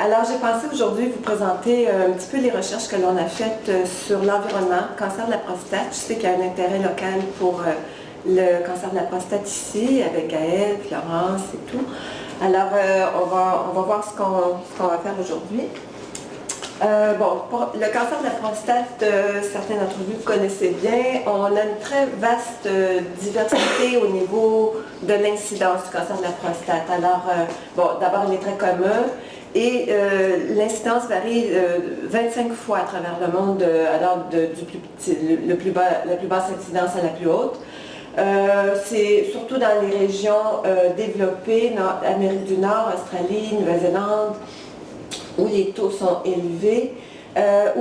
Alors, j'ai pensé aujourd'hui vous présenter un petit peu les recherches que l'on a faites sur l'environnement, cancer de la prostate. Je sais qu'il y a un intérêt local pour le cancer de la prostate ici, avec Gaëlle, Florence et tout. Alors, on va voir ce qu'on va faire aujourd'hui. Pour le cancer de la prostate, certains d'entre vous connaissez bien. On a une très vaste diversité au niveau de l'incidence du cancer de la prostate. Alors, d'abord, il est très commun et l'incidence varie 25 fois à travers le monde, alors du plus petit, la plus basse incidence à la plus haute. C'est surtout dans les régions développées, Amérique du Nord, Australie, Nouvelle-Zélande, où les taux sont élevés.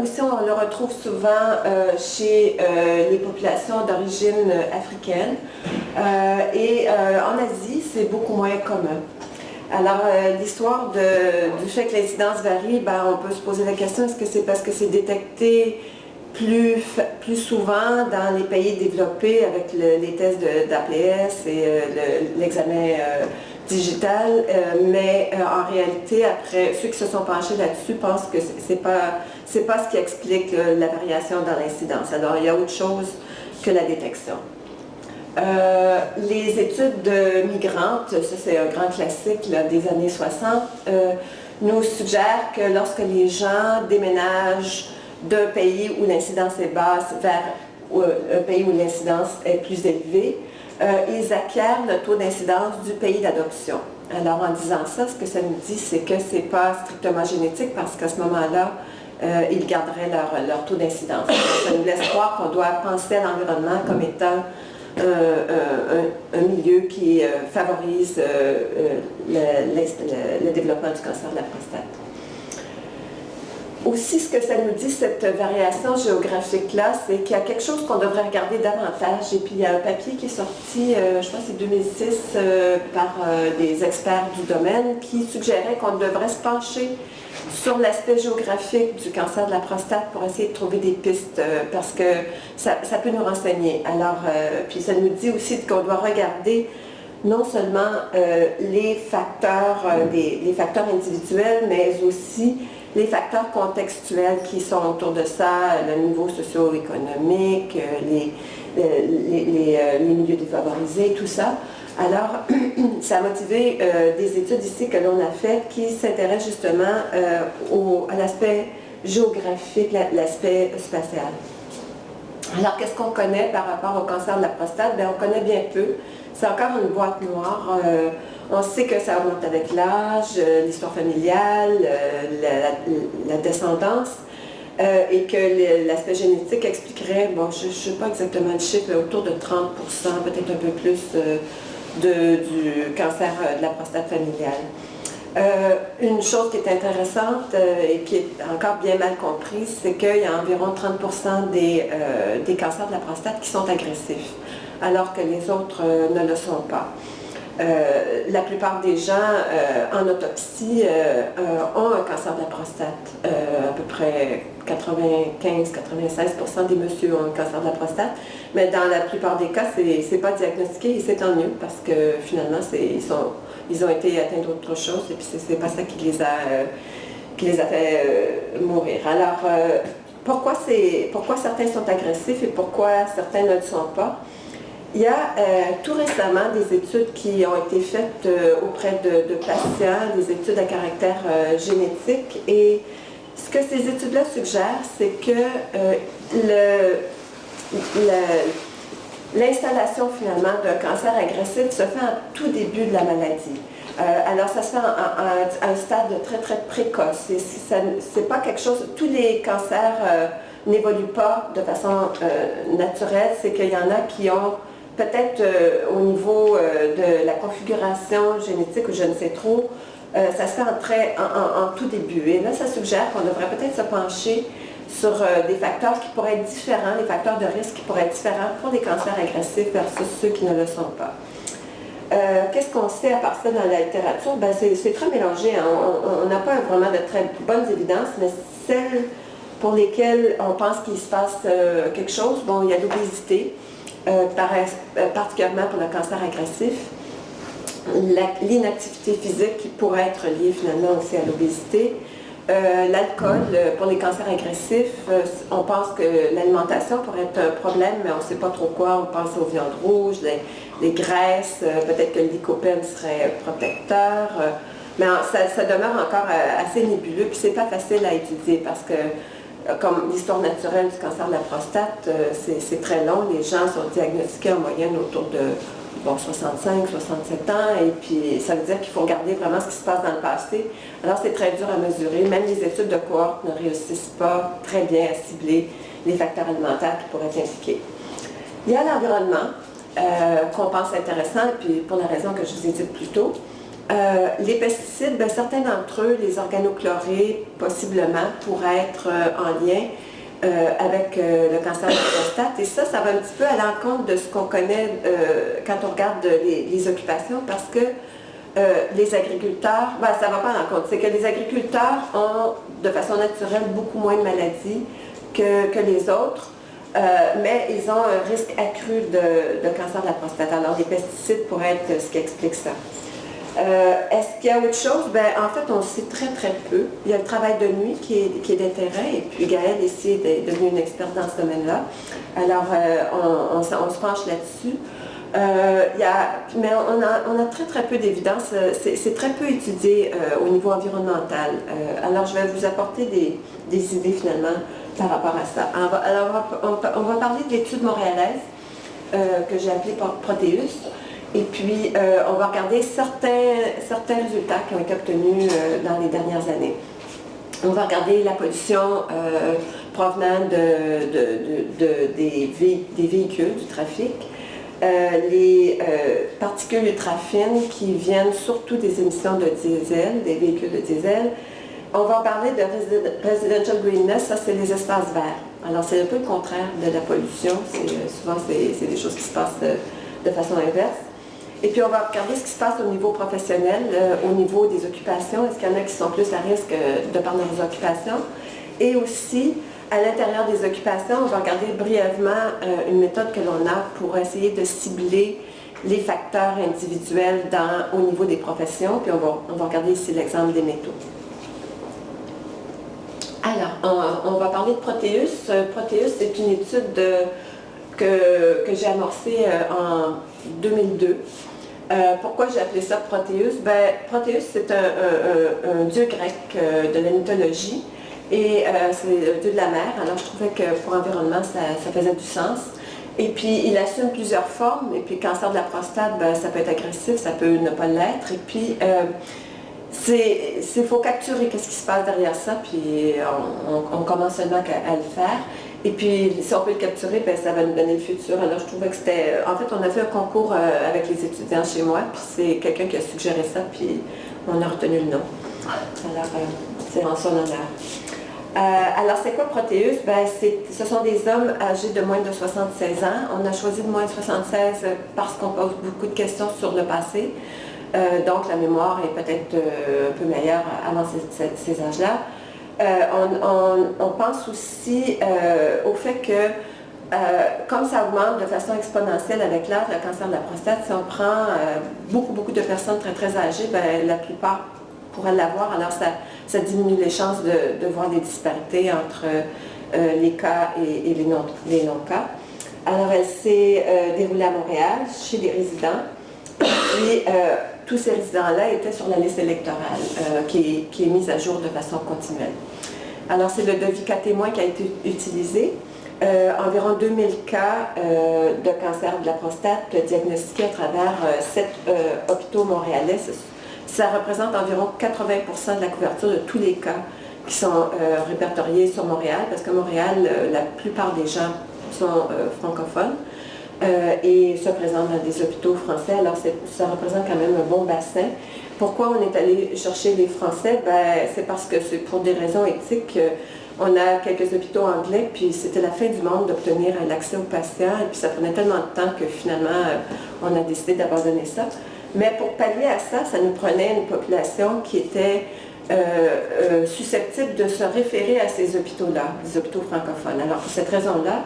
Aussi, on le retrouve souvent chez les populations d'origine africaine. En Asie, c'est beaucoup moins commun. Alors, l'histoire du fait que l'incidence varie, on peut se poser la question, est-ce que c'est parce que c'est détecté plus souvent dans les pays développés avec les tests d'APS et l'examen digital, mais en réalité, après, ceux qui se sont penchés là-dessus pensent que c'est pas ce qui explique la variation dans l'incidence. Alors, il y a autre chose que la détection. Les études migrantes, ça c'est un grand classique là, des années 60, nous suggèrent que lorsque les gens déménagent d'un pays où l'incidence est basse vers un pays où l'incidence est plus élevée, ils acquièrent le taux d'incidence du pays d'adoption. Alors en disant ça, ce que ça nous dit, c'est que ce n'est pas strictement génétique parce qu'à ce moment-là, ils garderaient leur taux d'incidence. Ça nous laisse croire qu'on doit penser à l'environnement comme étant un milieu qui favorise le développement du cancer de la prostate. Aussi, ce que ça nous dit, cette variation géographique-là, c'est qu'il y a quelque chose qu'on devrait regarder davantage. Et puis, il y a un papier qui est sorti, je pense que c'est 2006, par des experts du domaine, qui suggérait qu'on devrait se pencher sur l'aspect géographique du cancer de la prostate pour essayer de trouver des pistes, parce que ça peut nous renseigner. Alors, puis ça nous dit aussi qu'on doit regarder non seulement les facteurs individuels, mais aussi les facteurs contextuels qui sont autour de ça, le niveau socio-économique, les milieux défavorisés, tout ça. Alors, ça a motivé des études ici que l'on a faites qui s'intéressent justement à l'aspect géographique, l'aspect spatial. Alors, qu'est-ce qu'on connaît par rapport au cancer de la prostate? On connaît bien peu. C'est encore une boîte noire. On sait que ça augmente avec l'âge, l'histoire familiale, la descendance, et que l'aspect génétique expliquerait, je ne sais pas exactement le chiffre, mais autour de 30%, peut-être un peu plus, du cancer de la prostate familiale. Une chose qui est intéressante et qui est encore bien mal comprise, c'est qu'il y a environ 30% des cancers de la prostate qui sont agressifs, alors que les autres ne le sont pas. La plupart des gens en autopsie ont un cancer de la prostate. À peu près 95-96% des messieurs ont un cancer de la prostate. Mais dans la plupart des cas, c'est pas diagnostiqué et c'est tant mieux parce que finalement, ils ont été atteints d'autre chose et puis c'est pas ça qui les a fait mourir. Alors, pourquoi certains sont agressifs et pourquoi certains ne le sont pas? Il y a tout récemment des études qui ont été faites auprès de patients, des études à caractère génétique, et ce que ces études-là suggèrent, c'est que l'installation finalement d'un cancer agressif se fait en tout début de la maladie. Alors ça se fait à un stade très très précoce. C'est pas quelque chose, tous les cancers n'évoluent pas de façon naturelle, c'est qu'il y en a qui ont peut-être au niveau de la configuration génétique ou je ne sais trop, ça se fait en tout début. Et là, ça suggère qu'on devrait peut-être se pencher sur des facteurs qui pourraient être différents, les facteurs de risque qui pourraient être différents pour les cancers agressifs versus ceux qui ne le sont pas. Qu'est-ce qu'on sait à part ça dans la littérature? C'est très mélangé. Hein. On n'a pas vraiment de très bonnes évidences, mais celles pour lesquelles on pense qu'il se passe quelque chose, il y a l'obésité, particulièrement pour le cancer agressif. l'inactivité physique qui pourrait être liée finalement aussi à l'obésité. L'alcool, pour les cancers agressifs, on pense que l'alimentation pourrait être un problème, mais on ne sait pas trop quoi. On pense aux viandes rouges, les graisses, peut-être que le lycopène serait protecteur. Mais ça demeure encore assez nébuleux, puis c'est pas facile à étudier parce que, comme l'histoire naturelle du cancer de la prostate, c'est très long. Les gens sont diagnostiqués en moyenne autour de 65, 67 ans, et puis ça veut dire qu'il faut regarder vraiment ce qui se passe dans le passé. Alors c'est très dur à mesurer. Même les études de cohorte ne réussissent pas très bien à cibler les facteurs alimentaires qui pourraient être impliqués. Il y a l'environnement qu'on pense intéressant, puis pour la raison que je vous ai dite plus tôt. Les pesticides, bien, certains d'entre eux, les organochlorés, possiblement, pourraient être en lien avec le cancer de la prostate. Et ça va un petit peu à l'encontre de ce qu'on connaît quand on regarde les occupations, parce que les agriculteurs, ben, ça ne va pas à l'encontre, c'est que les agriculteurs ont, de façon naturelle, beaucoup moins de maladies que les autres, mais ils ont un risque accru de cancer de la prostate. Alors, les pesticides pourraient être ce qui explique ça. Est-ce qu'il y a autre chose? Ben, en fait, on sait très, très peu. Il y a le travail de nuit qui est d'intérêt, et puis Gaëlle ici est devenue une experte dans ce domaine-là. Alors, on se penche là-dessus. Mais on a très, très peu d'évidence. C'est très peu étudié au niveau environnemental. Alors, je vais vous apporter des idées, finalement, par rapport à ça. On va parler de l'étude montréalaise que j'ai appelée Proteus. Et puis, on va regarder certains résultats qui ont été obtenus dans les dernières années. On va regarder la pollution provenant des véhicules, du trafic, les particules ultra-fines qui viennent surtout des émissions de diesel, des véhicules de diesel. On va parler de residential greenness, ça c'est les espaces verts. Alors, c'est un peu le contraire de la pollution. Souvent, c'est des choses qui se passent de façon inverse. Et puis, on va regarder ce qui se passe au niveau professionnel, au niveau des occupations. Est-ce qu'il y en a qui sont plus à risque de par leurs occupations? Et aussi, à l'intérieur des occupations, on va regarder brièvement une méthode que l'on a pour essayer de cibler les facteurs individuels au niveau des professions. Puis, on va regarder ici l'exemple des métaux. Alors, on va parler de Proteus. Proteus, c'est une étude que j'ai amorcée en 2002. Pourquoi j'ai appelé ça Proteus? Ben, Proteus, c'est un dieu grec de la mythologie, et c'est le dieu de la mer. Alors je trouvais que pour l'environnement, ça faisait du sens. Et puis il assume plusieurs formes, et puis le cancer de la prostate, ben, ça peut être agressif, ça peut ne pas l'être. Et puis il faut capturer qu'est-ce qui se passe derrière ça, puis on commence seulement à le faire. Et puis, si on peut le capturer, ben, ça va nous donner le futur. Alors, je trouvais que c'était... En fait, on a fait un concours avec les étudiants chez moi, puis c'est quelqu'un qui a suggéré ça, puis on a retenu le nom. Alors, c'est en son honneur. Alors, c'est quoi Proteus? Ben, ce sont des hommes âgés de moins de 76 ans. On a choisi de moins de 76 parce qu'on pose beaucoup de questions sur le passé. Donc, la mémoire est peut-être un peu meilleure avant ces âges-là. On pense aussi au fait que, comme ça augmente de façon exponentielle avec l'âge, le cancer de la prostate, si on prend beaucoup de personnes très, très âgées, ben, la plupart pourraient l'avoir. Alors, ça diminue les chances de voir des disparités entre les cas et les non-cas. Alors, elle s'est déroulée à Montréal, chez des résidents. Puis, tous ces résidents-là étaient sur la liste électorale qui est mise à jour de façon continuelle. Alors, c'est le devis cas témoin qui a été utilisé. Environ 2000 cas de cancer de la prostate diagnostiqués à travers 7 hôpitaux montréalais. Ça représente environ 80% de la couverture de tous les cas qui sont répertoriés sur Montréal, parce que Montréal, la plupart des gens sont francophones. Et se présentent dans des hôpitaux français. Alors, ça représente quand même un bon bassin. Pourquoi on est allé chercher les Français? Ben, c'est parce que c'est pour des raisons éthiques. On a quelques hôpitaux anglais, puis c'était la fin du monde d'obtenir l'accès aux patients, et puis ça prenait tellement de temps que finalement, on a décidé d'abandonner ça. Mais pour pallier à ça, ça nous prenait une population qui était susceptible de se référer à ces hôpitaux-là, des hôpitaux francophones. Alors, pour cette raison-là,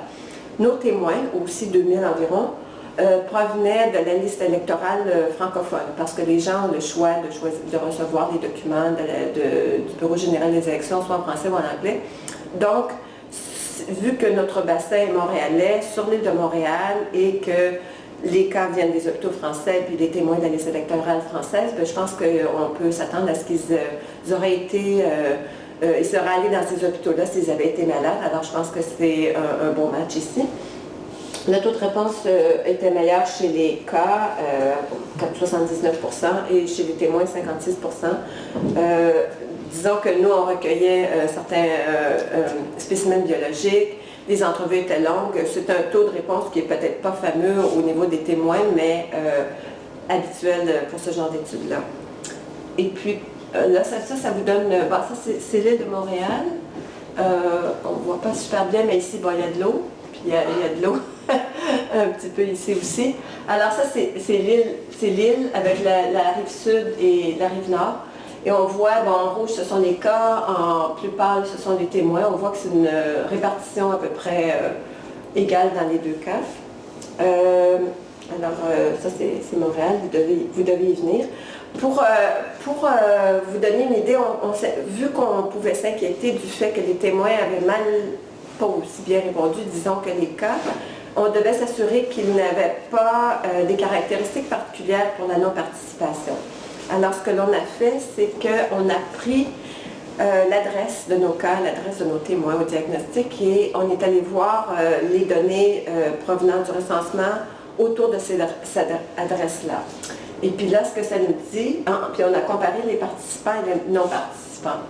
nos témoins, aussi 2000 environ, provenait de la liste électorale francophone, parce que les gens ont le choix de recevoir les documents du Bureau général des élections, soit en français ou en anglais. Donc, vu que notre bassin est montréalais, sur l'île de Montréal, et que les cas viennent des hôpitaux français, puis les témoins de la liste électorale française, bien, je pense qu'on peut s'attendre à ce qu'ils auraient été... ils seraient allés dans ces hôpitaux-là s'ils avaient été malades, alors je pense que c'est un bon match ici. Le taux de réponse était meilleur chez les cas, 79%, et chez les témoins, 56%. Disons que nous, on recueillait certains spécimens biologiques, les entrevues étaient longues. C'est un taux de réponse qui n'est peut-être pas fameux au niveau des témoins, mais habituel pour ce genre d'études-là. Et puis, là, ça vous donne... Bon, ça, c'est l'île de Montréal. On ne voit pas super bien, mais ici, bon, il y a de l'eau. Puis il y a de l'eau un petit peu ici aussi. Alors ça, c'est l'île avec la rive sud et la rive nord. Et on voit, bon, en rouge, ce sont les cas, en plus pâle, ce sont les témoins. On voit que c'est une répartition à peu près égale dans les deux cas. Alors, ça, c'est Montréal, vous devez y venir. Pour vous donner une idée, vu qu'on pouvait s'inquiéter du fait que les témoins avaient pas aussi bien répondu, disons, que les cas, on devait s'assurer qu'ils n'avaient pas des caractéristiques particulières pour la non-participation. Alors, ce que l'on a fait, c'est qu'on a pris l'adresse de nos cas, l'adresse de nos témoins au diagnostic, et on est allé voir les données provenant du recensement autour de cette adresse-là. Et puis là, ce que ça nous dit, puis on a comparé les participants et les non-participants.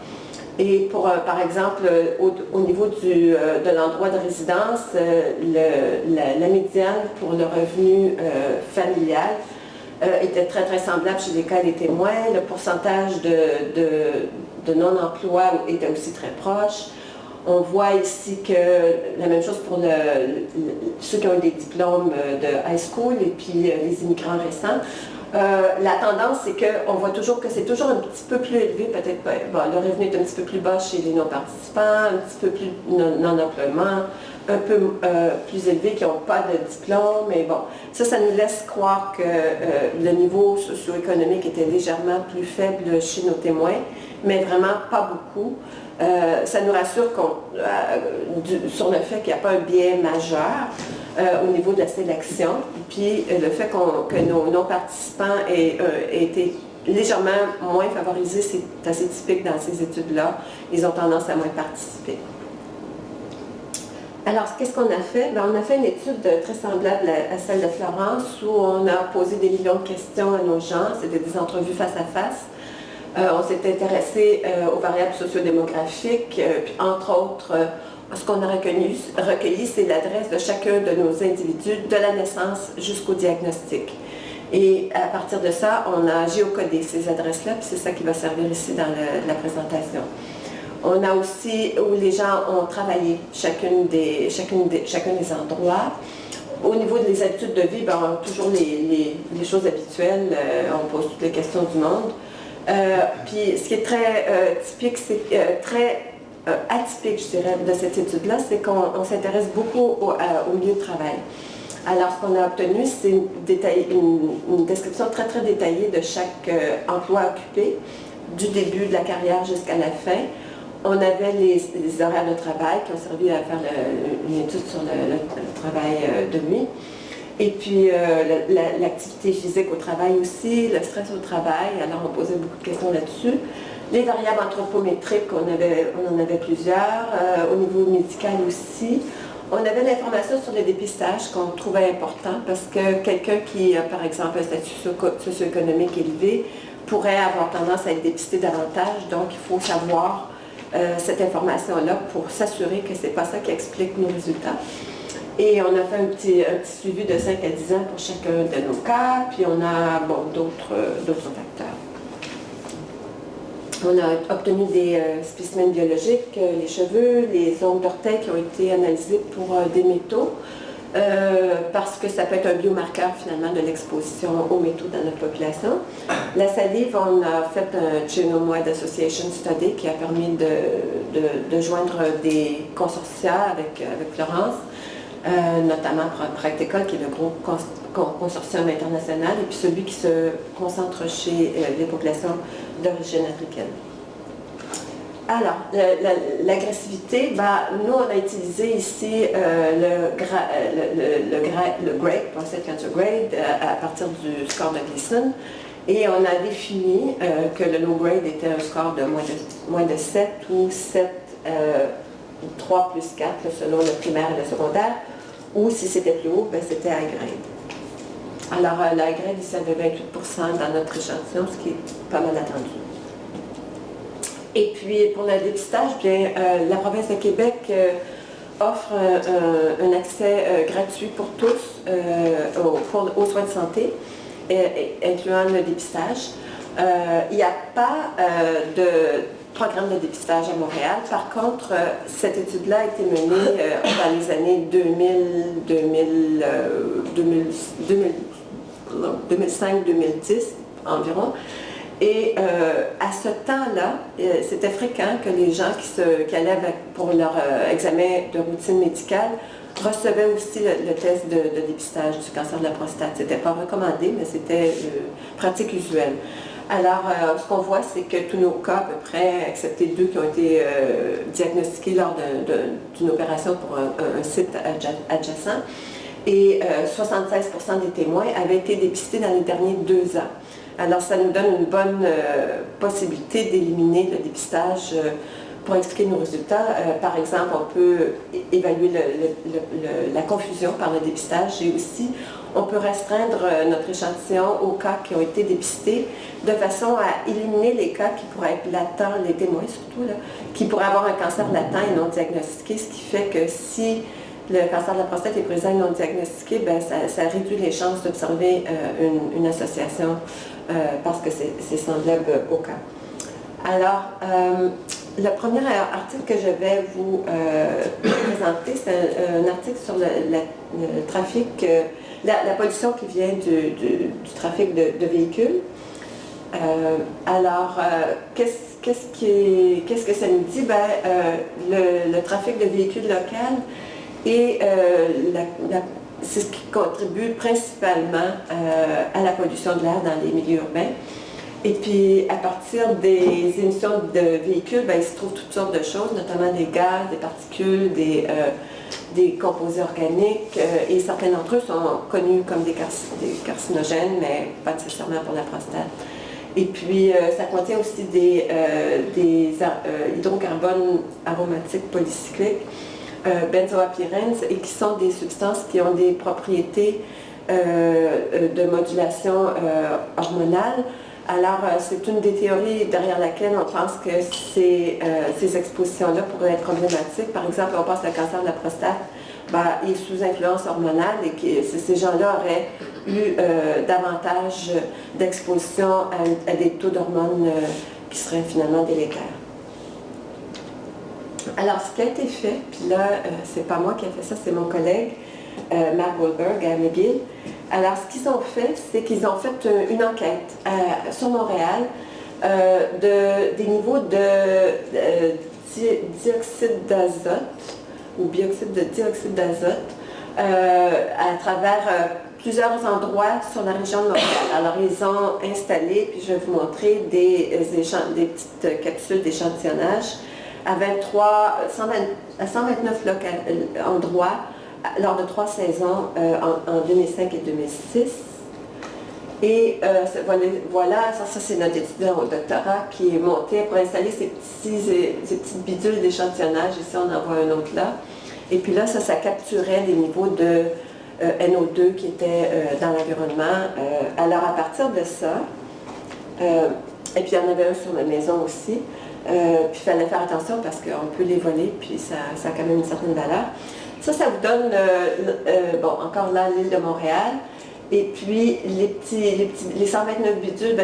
Et pour, par exemple, au niveau de l'endroit de résidence, la médiane pour le revenu familial était très, très semblable chez les cas des témoins. Le pourcentage de non-emploi était aussi très proche. On voit ici que la même chose pour ceux qui ont eu des diplômes de high school et puis les immigrants récents. La tendance, c'est qu'on voit toujours que c'est toujours un petit peu plus élevé, peut-être, bon, le revenu est un petit peu plus bas chez les non-participants, un petit peu plus non-emploiement, un peu plus élevé qui n'ont pas de diplôme, mais bon, ça nous laisse croire que le niveau socio-économique était légèrement plus faible chez nos témoins, mais vraiment pas beaucoup. Ça nous rassure sur le fait qu'il n'y a pas un biais majeur au niveau de la sélection. Puis le fait que nos non-participants aient été légèrement moins favorisés, c'est assez typique dans ces études-là. Ils ont tendance à moins participer. Alors, qu'est-ce qu'on a fait? Bien, on a fait une étude très semblable à celle de Florence où on a posé des millions de questions à nos gens. C'était des entrevues face à face. On s'est intéressé aux variables sociodémographiques, puis entre autres, ce qu'on a recueilli, c'est l'adresse de chacun de nos individus de la naissance jusqu'au diagnostic. Et à partir de ça, on a géocodé ces adresses-là, puis c'est ça qui va servir ici dans la présentation. On a aussi où les gens ont travaillé chacun des endroits. Au niveau des habitudes de vie, ben, on a toujours les choses habituelles, on pose toutes les questions du monde. Puis ce qui est très typique, c'est très atypique, je dirais, de cette étude-là, c'est qu'on s'intéresse beaucoup au milieu de travail. Alors, ce qu'on a obtenu, c'est une description très, très détaillée de chaque emploi occupé, du début de la carrière jusqu'à la fin. On avait les horaires de travail qui ont servi à faire une étude sur le travail de nuit. Et puis l'activité physique au travail aussi, le stress au travail, alors on posait beaucoup de questions là-dessus. Les variables anthropométriques, on en avait plusieurs, au niveau médical aussi. On avait l'information sur le dépistage qu'on trouvait important parce que quelqu'un qui a par exemple un statut socio-économique élevé pourrait avoir tendance à être dépisté davantage, donc il faut savoir cette information-là pour s'assurer que ce n'est pas ça qui explique nos résultats. Et on a fait un petit suivi de 5 à 10 ans pour chacun de nos cas, puis on a d'autres facteurs. On a obtenu des spécimens biologiques, les cheveux, les ongles d'orteil qui ont été analysés pour des métaux, parce que ça peut être un biomarqueur finalement de l'exposition aux métaux dans notre population. La salive, on a fait un Genome-Wide Association Study qui a permis de joindre des consortia avec Florence. notamment Practical, qui est le gros consortium international, et puis celui qui se concentre chez les populations d'origine africaine. Alors, l'agressivité, nous, on a utilisé ici le grade, Prostate Cancer Grade, à partir du score de Gleason, et on a défini que le low grade était un score de moins de 7 ou 7, 3 plus 4, selon le primaire et le secondaire, ou si c'était plus haut, c'était high grade. Alors, la grade ici avait 28% dans notre échantillon, ce qui est pas mal attendu. Et puis, pour le dépistage, la province de Québec offre un accès gratuit pour tous aux soins de santé, incluant le dépistage. Il n'y a pas de programme de dépistage à Montréal. Par contre, cette étude-là a été menée dans les années 2005-2010 environ. Et à ce temps-là, c'était fréquent que les gens qui allaient pour leur examen de routine médicale recevaient aussi le test de dépistage du cancer de la prostate. Ce n'était pas recommandé, mais c'était pratique usuelle. Alors, ce qu'on voit, c'est que tous nos cas, à peu près, excepté 2 qui ont été diagnostiqués lors d'une opération pour un site adjacent, et 76% des témoins avaient été dépistés dans les derniers 2 ans. Alors, ça nous donne une bonne possibilité d'éliminer le dépistage pour expliquer nos résultats. Par exemple, on peut évaluer la confusion par le dépistage et aussi, on peut restreindre notre échantillon aux cas qui ont été dépistés de façon à éliminer les cas qui pourraient être latents, les témoins surtout, là, qui pourraient avoir un cancer latent et non diagnostiqué, ce qui fait que si le cancer de la prostate est présent et non diagnostiqué, ça réduit les chances d'observer une association parce que c'est semblable au cas. Alors, le premier article que je vais vous présenter, c'est un article sur le trafic, la pollution qui vient du trafic de véhicules. Alors, qu'est-ce que ça nous dit? Le trafic de véhicules local et c'est ce qui contribue principalement à la pollution de l'air dans les milieux urbains. Et puis, à partir des émissions de véhicules, il se trouve toutes sortes de choses, notamment des gaz, des particules, des composés organiques, et certains d'entre eux sont connus comme des carcinogènes, mais pas nécessairement pour la prostate. Et puis, ça contient aussi des hydrocarbones aromatiques polycycliques, benzoapyrenes, et qui sont des substances qui ont des propriétés de modulation hormonale. Alors, c'est une des théories derrière laquelle on pense que ces expositions-là pourraient être problématiques. Par exemple, on pense que le cancer de la prostate est sous influence hormonale et que ces gens-là auraient eu davantage d'exposition à des taux d'hormones qui seraient finalement délétères. Alors, ce qui a été fait, puis là, c'est pas moi qui ai fait ça, c'est mon collègue, Matt Goldberg à McGill. Alors, ce qu'ils ont fait, c'est qu'ils ont fait une enquête sur Montréal des niveaux de dioxyde d'azote ou bioxyde de dioxyde d'azote à travers plusieurs endroits sur la région de Montréal. Alors, ils ont installé, puis je vais vous montrer des petites capsules d'échantillonnage à 129 endroits lors de 3 saisons en 2005 et 2006. Et voilà, ça c'est notre étudiant au doctorat qui est monté pour installer ces petites bidules d'échantillonnage. Ici, on en voit un autre là. Et puis là, ça capturait les niveaux de NO2 qui étaient dans l'environnement. Alors, à partir de ça, et puis il y en avait un sur la maison aussi, puis il fallait faire attention parce qu'on peut les voler, puis ça a quand même une certaine valeur. Ça vous donne, encore là, l'île de Montréal. Et puis, les 129 bidules,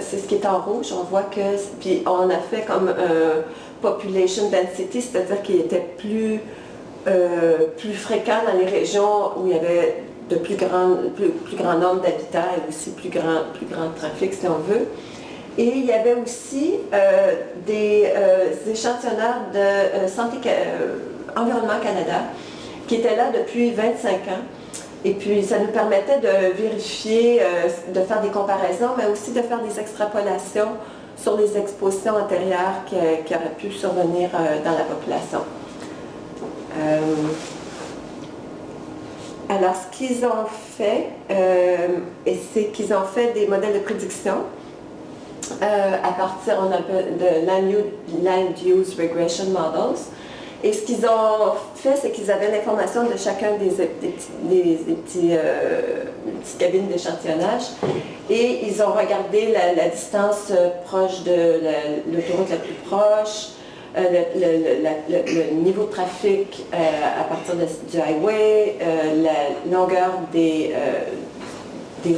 c'est ce qui est en rouge. On voit que, puis on a fait comme population density, c'est-à-dire qu'il était plus fréquent dans les régions où il y avait de plus grand nombre d'habitants et aussi plus grand trafic, si on veut. Et il y avait aussi des échantillonneurs de Santé Environnement Canada qui était là depuis 25 ans. Et puis, ça nous permettait de vérifier, de faire des comparaisons, mais aussi de faire des extrapolations sur les expositions antérieures qui auraient pu survenir dans la population. Alors, ce qu'ils ont fait, c'est qu'ils ont fait des modèles de prédiction à partir de Land Use Regression Models. Et ce qu'ils ont fait, c'est qu'ils avaient l'information de chacun des petites cabines d'échantillonnage et ils ont regardé la distance proche de l'autoroute la plus proche, le niveau de trafic à partir du highway, la longueur des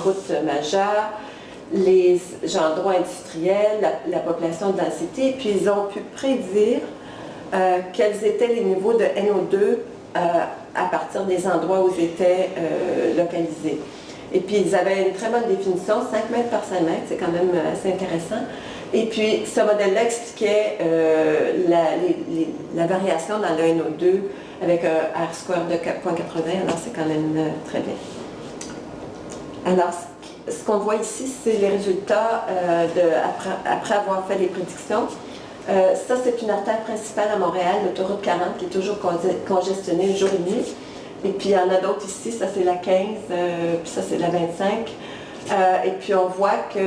routes majeures, les endroits industriels, la population de densité, et puis ils ont pu prédire quels étaient les niveaux de NO2 à partir des endroits où ils étaient localisés. Et puis ils avaient une très bonne définition, 5 mètres par 5 mètres, c'est quand même assez intéressant. Et puis ce modèle-là expliquait la variation dans le NO2 avec un R-square de 4,80, alors c'est quand même très bien. Alors, ce qu'on voit ici, c'est les résultats après avoir fait les prédictions. Ça, c'est une artère principale à Montréal, l'autoroute 40, qui est toujours congestionnée jour et nuit. Et puis, il y en a d'autres ici, ça c'est la 15, puis ça c'est la 25. Et puis, on voit que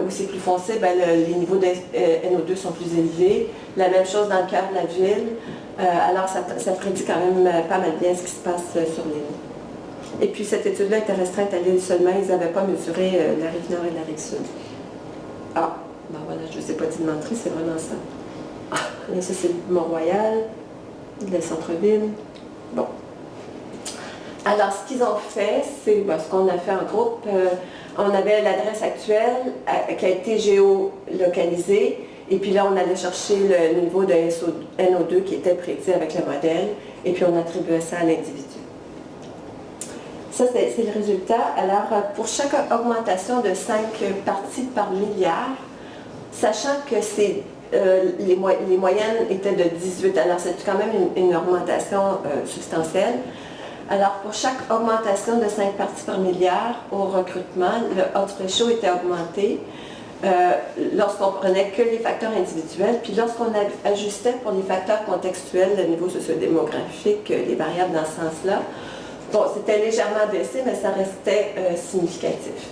où c'est plus foncé, ben, les niveaux de NO2 sont plus élevés. La même chose dans le cœur de la ville. Alors, ça prédit quand même pas mal bien ce qui se passe sur l'île. Et puis, cette étude-là était restreinte à l'île seulement. Ils n'avaient pas mesuré la rive nord et la rive sud. Ah, ben voilà, je ne vous ai pas dit de mentir, c'est vraiment ça. Là, ça, c'est Mont-Royal, le centre-ville. Bon. Alors, ce qu'ils ont fait, c'est ce qu'on a fait en groupe. On avait l'adresse actuelle qui a été géolocalisée. Et puis là, on allait chercher le niveau de NO2 qui était prédit avec le modèle. Et puis, on attribuait ça à l'individu. Ça, c'est le résultat. Alors, pour chaque augmentation de 5 parties par milliard, sachant que les moyennes étaient de 18, alors c'est quand même une augmentation substantielle. Alors, pour chaque augmentation de 5 parties par milliard au recrutement, le odds ratio était augmenté lorsqu'on prenait que les facteurs individuels, puis lorsqu'on ajustait pour les facteurs contextuels, le niveau sociodémographique, les variables dans ce sens-là. Bon, c'était légèrement baissé, mais ça restait significatif.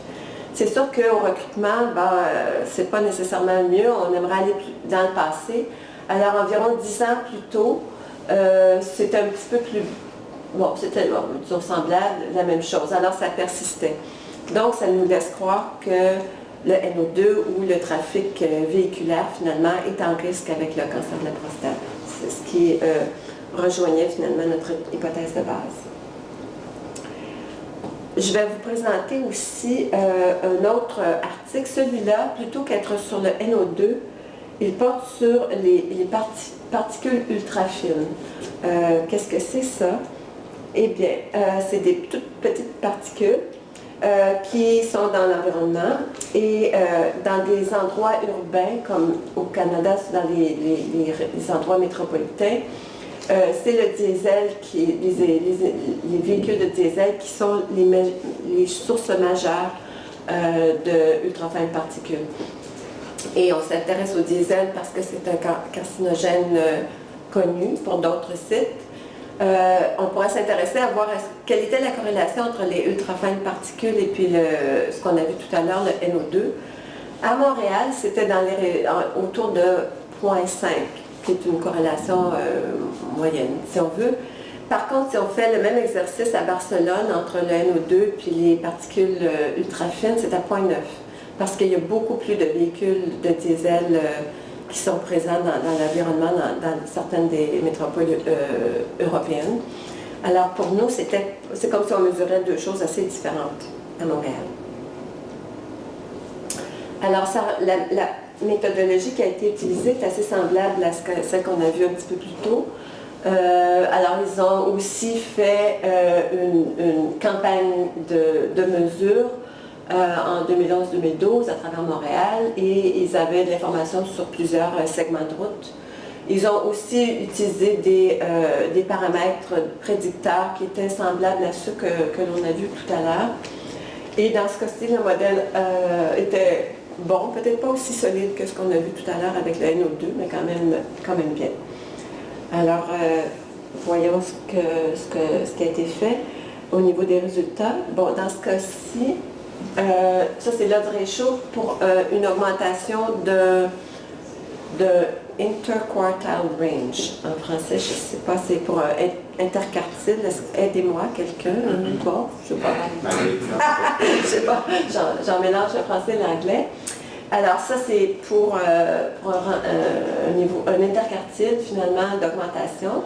C'est sûr qu'au recrutement, c'est pas nécessairement mieux. On aimerait aller dans le passé. Alors, environ 10 ans plus tôt, c'était un petit peu plus... Bon, c'était, disons, semblable, la même chose. Alors, ça persistait. Donc, ça nous laisse croire que le NO2 ou le trafic véhiculaire, finalement, est en risque avec le cancer de la prostate. C'est ce qui rejoignait, finalement, notre hypothèse de base. Je vais vous présenter aussi un autre article. Celui-là, plutôt qu'être sur le NO2, il porte sur les particules ultra-fines. Qu'est-ce que c'est ça? Eh bien, c'est des toutes petites particules qui sont dans l'environnement et dans des endroits urbains, comme au Canada, dans les endroits métropolitains. C'est le diesel, les véhicules de diesel qui sont les sources majeures de ultra-fines particules. Et on s'intéresse au diesel parce que c'est un carcinogène connu pour d'autres sites. On pourrait s'intéresser à voir quelle était la corrélation entre les ultra-fines particules et puis ce qu'on a vu tout à l'heure, le NO2. À Montréal, c'était autour de 0,5. qui est une corrélation moyenne, si on veut. Par contre, si on fait le même exercice à Barcelone, entre le NO2 puis les particules ultra-fines, c'est à 0,9, parce qu'il y a beaucoup plus de véhicules de diesel qui sont présents dans l'environnement, dans certaines des métropoles européennes. Alors, pour nous, c'est comme si on mesurait deux choses assez différentes à Montréal. Alors, la méthodologie qui a été utilisée est assez semblable à celle qu'on a vue un petit peu plus tôt. Alors, ils ont aussi fait une campagne de mesure en 2011-2012 à travers Montréal et ils avaient de l'information sur plusieurs segments de route. Ils ont aussi utilisé des paramètres prédicteurs qui étaient semblables à ceux que l'on a vus tout à l'heure. Et dans ce cas-ci, le modèle était bon, peut-être pas aussi solide que ce qu'on a vu tout à l'heure avec le NO2, mais quand même bien. Alors, voyons ce qui a été fait au niveau des résultats. Bon, dans ce cas-ci, ça c'est l'odds ratio pour une augmentation de interquartile range. En français, je ne sais pas, c'est pour interquartile. Aidez-moi, quelqu'un. Bon, je ne sais pas. Je sais pas, j'en mélange le français et l'anglais. Alors ça, c'est pour un interquartile, finalement, d'augmentation.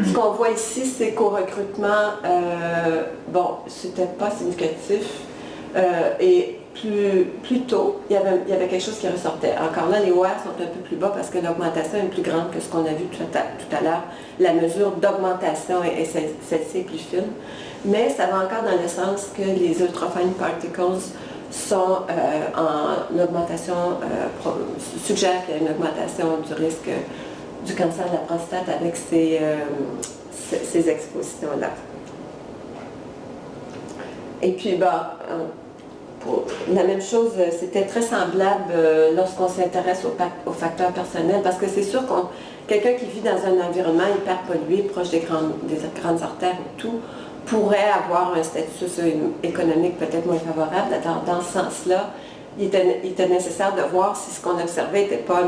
Ce qu'on voit ici, c'est qu'au recrutement, bon, c'était pas significatif. Et plus tôt, il y avait quelque chose qui ressortait. Encore là, les OR sont un peu plus bas parce que l'augmentation est plus grande que ce qu'on a vu tout à l'heure. La mesure d'augmentation, et celle-ci est plus fine. Mais ça va encore dans le sens que les ultrafine particles sont en augmentation, suggèrent qu'il y a une augmentation du risque du cancer de la prostate avec ces expositions-là. Et puis, la même chose, c'était très semblable lorsqu'on s'intéresse aux facteurs personnels, parce que c'est sûr que quelqu'un qui vit dans un environnement hyper pollué, proche des grandes artères et tout, pourrait avoir un statut socio-économique peut-être moins favorable. Dans ce sens-là, il était nécessaire de voir si ce qu'on observait n'était pas,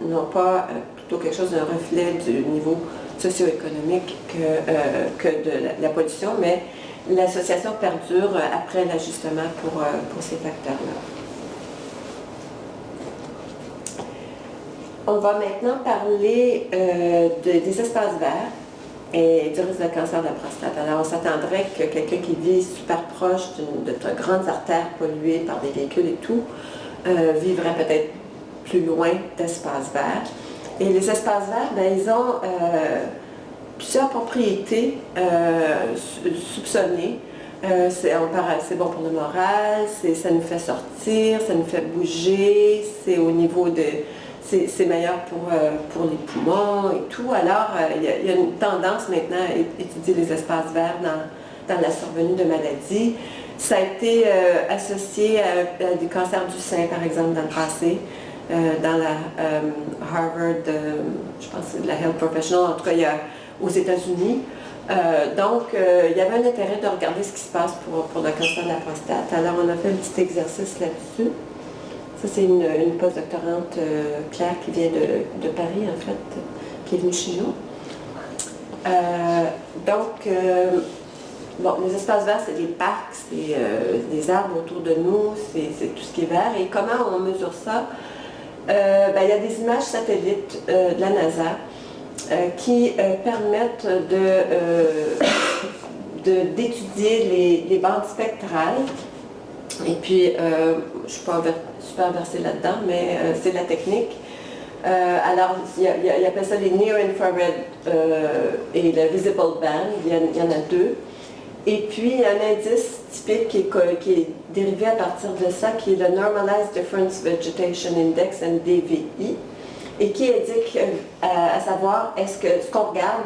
non pas plutôt quelque chose d'un reflet du niveau socio-économique que de la pollution, mais l'association perdure après l'ajustement pour ces facteurs-là. On va maintenant parler des espaces verts et du risque de cancer de la prostate. Alors, on s'attendrait que quelqu'un qui vit super proche de grandes artères polluées par des véhicules et tout, vivrait peut-être plus loin d'espaces verts. Et les espaces verts, ils ont plusieurs propriétés soupçonnées. C'est bon pour le moral, ça nous fait sortir, ça nous fait bouger, c'est au niveau de... C'est meilleur pour les poumons et tout. Alors, il y a une tendance maintenant à étudier les espaces verts dans la survenue de maladies. Ça a été associé à du cancer du sein, par exemple, dans le passé, dans la Harvard, je pense que c'est de la Health Professional, en tout cas, aux États-Unis. Donc, il y avait un intérêt de regarder ce qui se passe pour le cancer de la prostate. Alors, on a fait un petit exercice là-dessus. Ça, c'est une postdoctorante, Claire, qui vient de Paris, en fait, qui est venue chez nous. Bon, les espaces verts, c'est des parcs, c'est des arbres autour de nous, c'est tout ce qui est vert. Et comment on mesure ça? Il y a des images satellites de la NASA qui permettent d'étudier les bandes spectrales. Et puis, je ne suis pas super versée là-dedans, mais c'est la technique. Alors, il appelle ça les near-infrared et le visible band, il y en a deux. Et puis, il y a un indice typique qui est dérivé à partir de ça, qui est le Normalized Difference Vegetation Index, NDVI, et qui indique à savoir, ce qu'on regarde,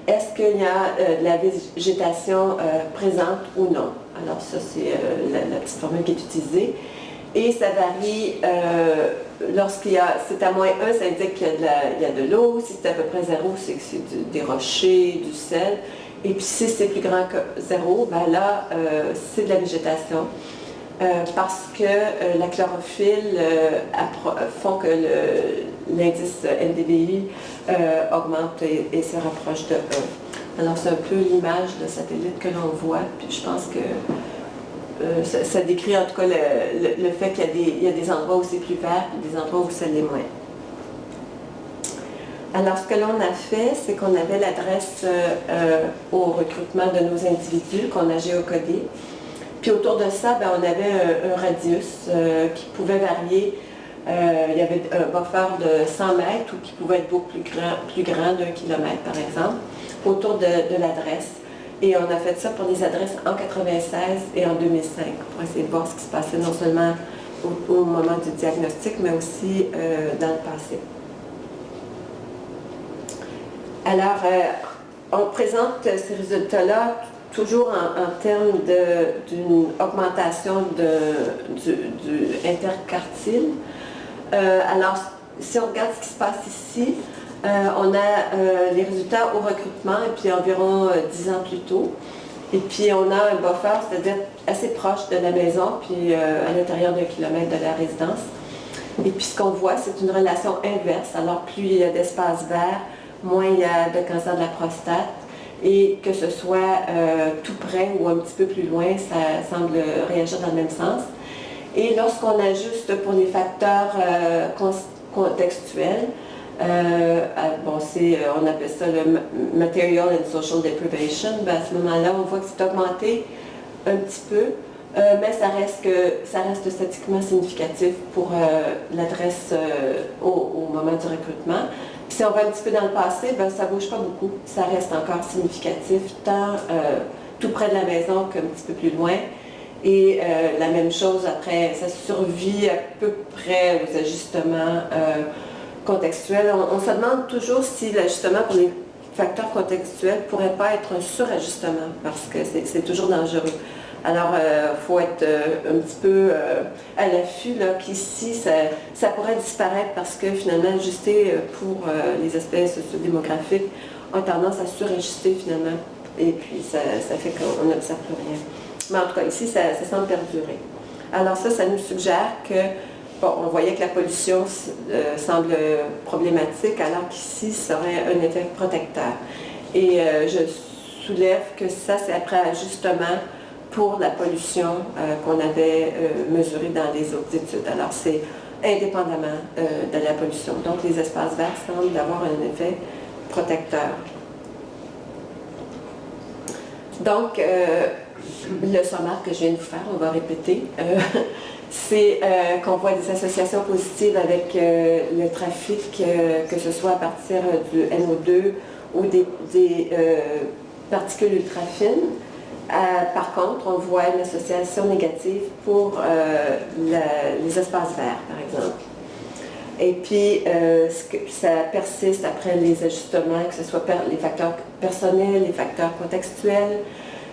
est-ce qu'il y a de la végétation présente ou non. Alors ça, c'est la petite formule qui est utilisée. Et ça varie, c'est à moins 1, ça indique qu'il y a de l'eau. Si c'est à peu près 0, c'est que c'est des rochers, du sel. Et puis si c'est plus grand que 0, là, c'est de la végétation. Parce que la chlorophylle font que l'indice NDVI augmente et se rapproche de 1. Alors c'est un peu l'image de satellite que l'on voit, puis je pense que ça décrit en tout cas le fait qu'il y a des endroits où c'est plus vert et des endroits où ça l'est moins. Alors ce que l'on a fait, c'est qu'on avait l'adresse au recrutement de nos individus qu'on a géocodé. Puis autour de ça, on avait un radius qui pouvait varier. Il y avait un buffer de 100 mètres ou qui pouvait être beaucoup plus grand d'1 kilomètre, par exemple, autour de l'adresse. Et on a fait ça pour des adresses en 1996 et en 2005 pour essayer de voir ce qui se passait non seulement au moment du diagnostic, mais aussi dans le passé. Alors, on présente ces résultats-là toujours en termes d'une augmentation du interquartile. Alors, si on regarde ce qui se passe ici, on a les résultats au recrutement et puis environ 10 ans plus tôt. Et puis on a un buffer, c'est-à-dire assez proche de la maison, puis à l'intérieur d'1 kilomètre de la résidence. Et puis ce qu'on voit, c'est une relation inverse. Alors plus il y a d'espace vert, moins il y a de cancer de la prostate. Et que ce soit tout près ou un petit peu plus loin, ça semble réagir dans le même sens. Et lorsqu'on ajuste pour les facteurs contextuels, on appelle ça le Material and Social Deprivation, à ce moment-là, on voit que c'est augmenté un petit peu, mais ça reste statistiquement significatif pour l'adresse au moment du recrutement. Puis si on va un petit peu dans le passé, ça ne bouge pas beaucoup, ça reste encore significatif, tant tout près de la maison qu'un petit peu plus loin. Et la même chose après, ça survit à peu près aux ajustements contextuels. On se demande toujours si l'ajustement pour les facteurs contextuels ne pourrait pas être un surajustement, parce que c'est toujours dangereux. Alors, il faut être un petit peu à l'affût, qu'ici, ça pourrait disparaître parce que finalement, ajuster pour les aspects sociodémographiques ont tendance à surajuster finalement. Et puis, ça fait qu'on n'observe plus rien. Mais en tout cas, ici, ça semble perdurer. Alors ça nous suggère que, bon, on voyait que la pollution semble problématique, alors qu'ici, ça aurait un effet protecteur. Et je soulève que ça, c'est après ajustement pour la pollution qu'on avait mesurée dans les autres études. Alors, c'est indépendamment de la pollution. Donc, les espaces verts semblent avoir un effet protecteur. Donc, le sommaire que je viens de vous faire, on va répéter, c'est qu'on voit des associations positives avec le trafic, que ce soit à partir du NO2 ou des particules ultra-fines. Par contre, on voit une association négative pour les espaces verts, par exemple. Et puis, ça persiste après les ajustements, que ce soit les facteurs personnels, les facteurs contextuels,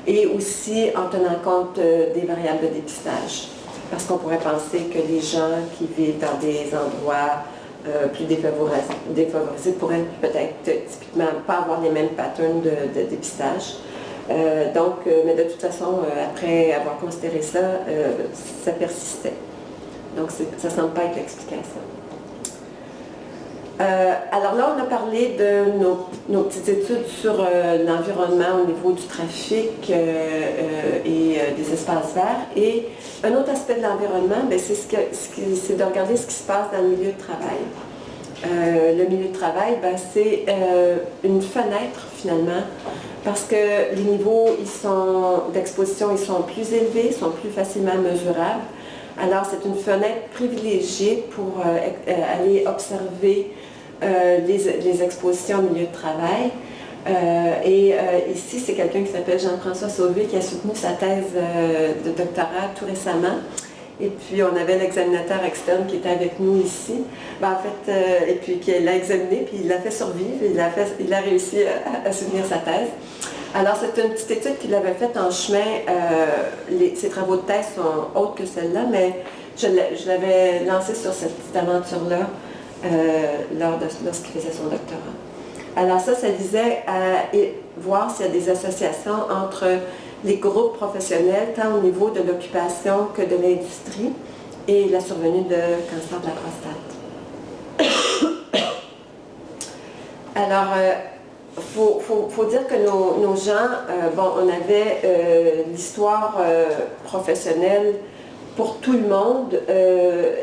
et aussi en tenant compte des variables de dépistage. Parce qu'on pourrait penser que les gens qui vivent dans des endroits plus défavorisés pourraient peut-être typiquement pas avoir les mêmes patterns de dépistage. Mais de toute façon, après avoir considéré ça, ça persistait. Donc, ça ne semble pas être l'explication. Alors là, on a parlé de nos petites études sur l'environnement au niveau du trafic et des espaces verts. Et un autre aspect de l'environnement, c'est de regarder ce qui se passe dans le milieu de travail. Le milieu de travail, c'est une fenêtre finalement, parce que les niveaux d'exposition ils sont plus élevés, sont plus facilement mesurables. Alors, c'est une fenêtre privilégiée pour aller observer les expositions au milieu de travail. Ici, c'est quelqu'un qui s'appelle Jean-François Sauvé qui a soutenu sa thèse de doctorat tout récemment. Et puis, on avait l'examinateur externe qui était avec nous ici. Et puis qui l'a examiné, puis il l'a fait survivre, il a réussi à soutenir sa thèse. Alors, c'est une petite étude qu'il avait faite en chemin. Ses travaux de thèse sont autres que celle-là, mais je l'avais lancé sur cette petite aventure-là lorsqu'il faisait son doctorat. Alors ça visait à voir s'il y a des associations entre les groupes professionnels, tant au niveau de l'occupation que de l'industrie, et la survenue de cancer de la prostate. Alors, faut dire que nos gens, on avait l'histoire professionnelle pour tout le monde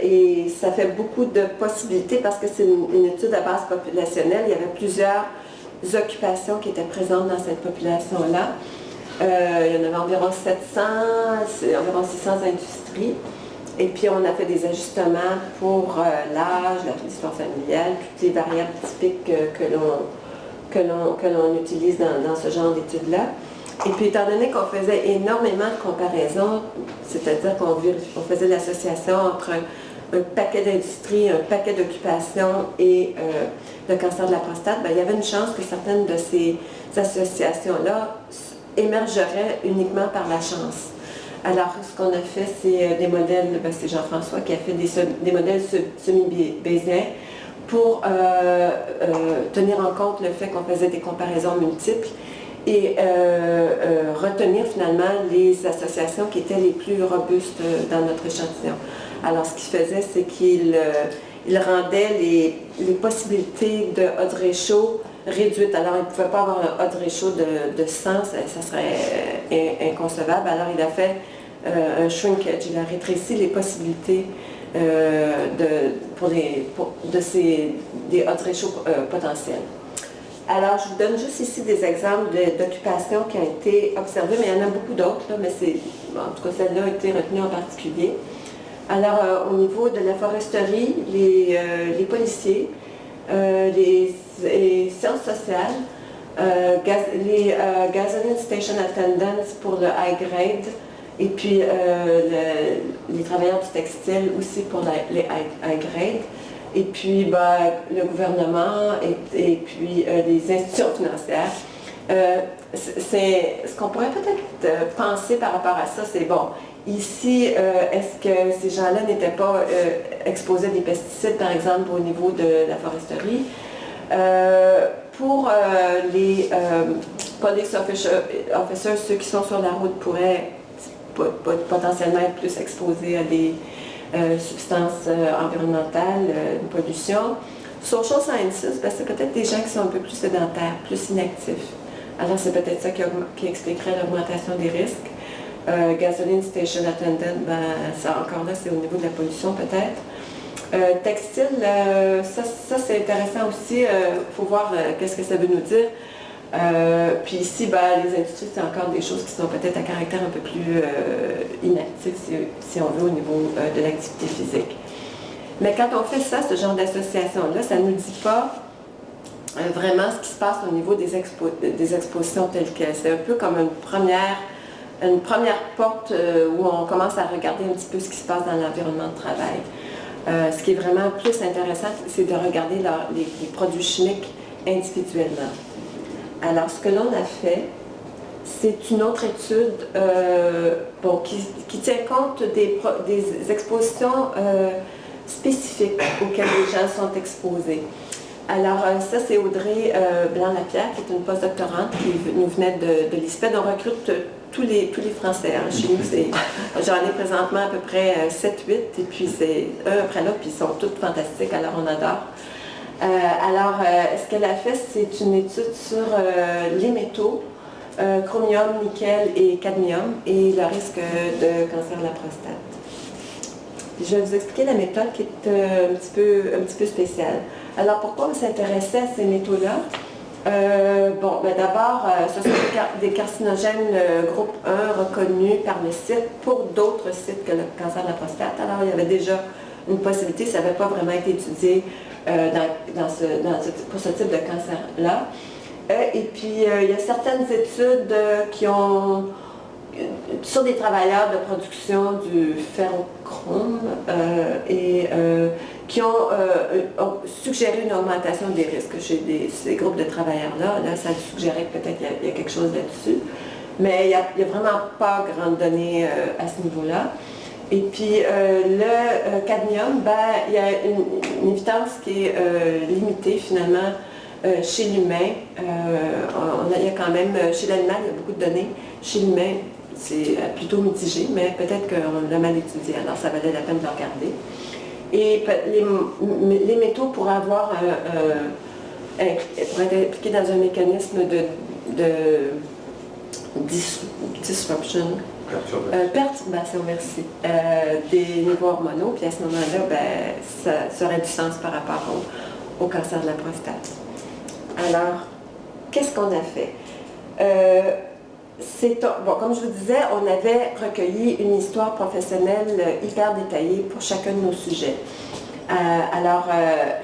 et ça fait beaucoup de possibilités parce que c'est une étude à base populationnelle. Il y avait plusieurs occupations qui étaient présentes dans cette population-là. Il y en avait environ 700, environ 600 industries. Et puis on a fait des ajustements pour l'âge, l'histoire familiale, toutes les variables typiques que l'on utilise dans ce genre d'études-là. Et puis, étant donné qu'on faisait énormément de comparaisons, c'est-à-dire qu'on faisait l'association entre un paquet d'industries, un paquet d'occupations et le cancer de la prostate, il y avait une chance que certaines de ces associations-là émergeraient uniquement par la chance. Alors, ce qu'on a fait, c'est des modèles, c'est Jean-François qui a fait des modèles semi-bayésiens pour tenir en compte le fait qu'on faisait des comparaisons multiples et retenir finalement les associations qui étaient les plus robustes dans notre échantillon. Alors, ce qu'il faisait, c'est qu'il rendait les possibilités de odds ratio réduites. Alors, il ne pouvait pas avoir un odds ratio de 100, ça serait inconcevable. Alors, il a fait un shrinkage, il a rétréci les possibilités des odds ratio potentiels. Alors, je vous donne juste ici des exemples d'occupations qui ont été observées, mais il y en a beaucoup d'autres, mais en tout cas, celle-là a été retenue en particulier. Alors, au niveau de la foresterie, les policiers, les sciences sociales, les gasoline station attendants pour le high grade, et puis les travailleurs du textile aussi pour les high grade. Et puis le gouvernement et puis les institutions financières. Ce qu'on pourrait peut-être penser par rapport à ça, c'est bon, ici, est-ce que ces gens-là n'étaient pas exposés à des pesticides, par exemple, au niveau de la foresterie? Pour les police officers, ceux qui sont sur la route pourraient potentiellement être plus exposés à des substances environnementales, de pollution. Social sciences, c'est peut-être des gens qui sont un peu plus sédentaires, plus inactifs. Alors c'est peut-être ça qui expliquerait l'augmentation des risques. Gasoline station attendant, ça encore là, c'est au niveau de la pollution peut-être. Textile, ça c'est intéressant aussi, il faut voir qu'est-ce que ça veut nous dire. Puis ici, les industries, c'est encore des choses qui sont peut-être à caractère un peu plus inactif, si on veut, au niveau de l'activité physique. Mais quand on fait ça, ce genre d'association-là, ça ne nous dit pas vraiment ce qui se passe au niveau des expositions telles quelles. C'est un peu comme une première porte où on commence à regarder un petit peu ce qui se passe dans l'environnement de travail. Ce qui est vraiment plus intéressant, c'est de regarder les produits chimiques individuellement. Alors, ce que l'on a fait, c'est une autre étude qui tient compte des expositions spécifiques auxquelles les gens sont exposés. Alors, ça, c'est Audrey Blanc-Lapierre, qui est une postdoctorante qui nous venait de l'ISPED. On recrute tous les Français. Chez nous, j'en ai présentement à peu près 7-8, et puis c'est un après l'autre, puis ils sont tous fantastiques, alors on adore. Ce qu'elle a fait, c'est une étude sur les métaux, chromium, nickel et cadmium, et le risque de cancer de la prostate. Je vais vous expliquer la méthode qui est un petit peu spéciale. Alors, pourquoi on s'intéressait à ces métaux-là? D'abord, ce sont des carcinogènes groupe 1 reconnus par le site pour d'autres sites que le cancer de la prostate. Alors, il y avait déjà une possibilité, ça n'avait pas vraiment été étudié pour ce type de cancer-là. Et puis, il y a certaines études sur des travailleurs de production du ferrochrome qui ont suggéré une augmentation des risques chez ces groupes de travailleurs-là. Là, ça suggérait que peut-être il y a quelque chose là-dessus. Mais il n'y a vraiment pas grande donnée à ce niveau-là. Et puis, le cadmium, il y a une évidence qui est limitée finalement chez l'humain. Il y a quand même, chez l'animal, il y a beaucoup de données. Chez l'humain, c'est plutôt mitigé, mais peut-être qu'on l'a mal étudié, alors ça valait la peine de le regarder. Et les métaux pourraient être impliqués dans un mécanisme de disruption. Perturbation, merci, des niveaux hormonaux, puis à ce moment-là, ça aurait du sens par rapport au cancer de la prostate. Alors, qu'est-ce qu'on a fait? Comme je vous disais, on avait recueilli une histoire professionnelle hyper détaillée pour chacun de nos sujets.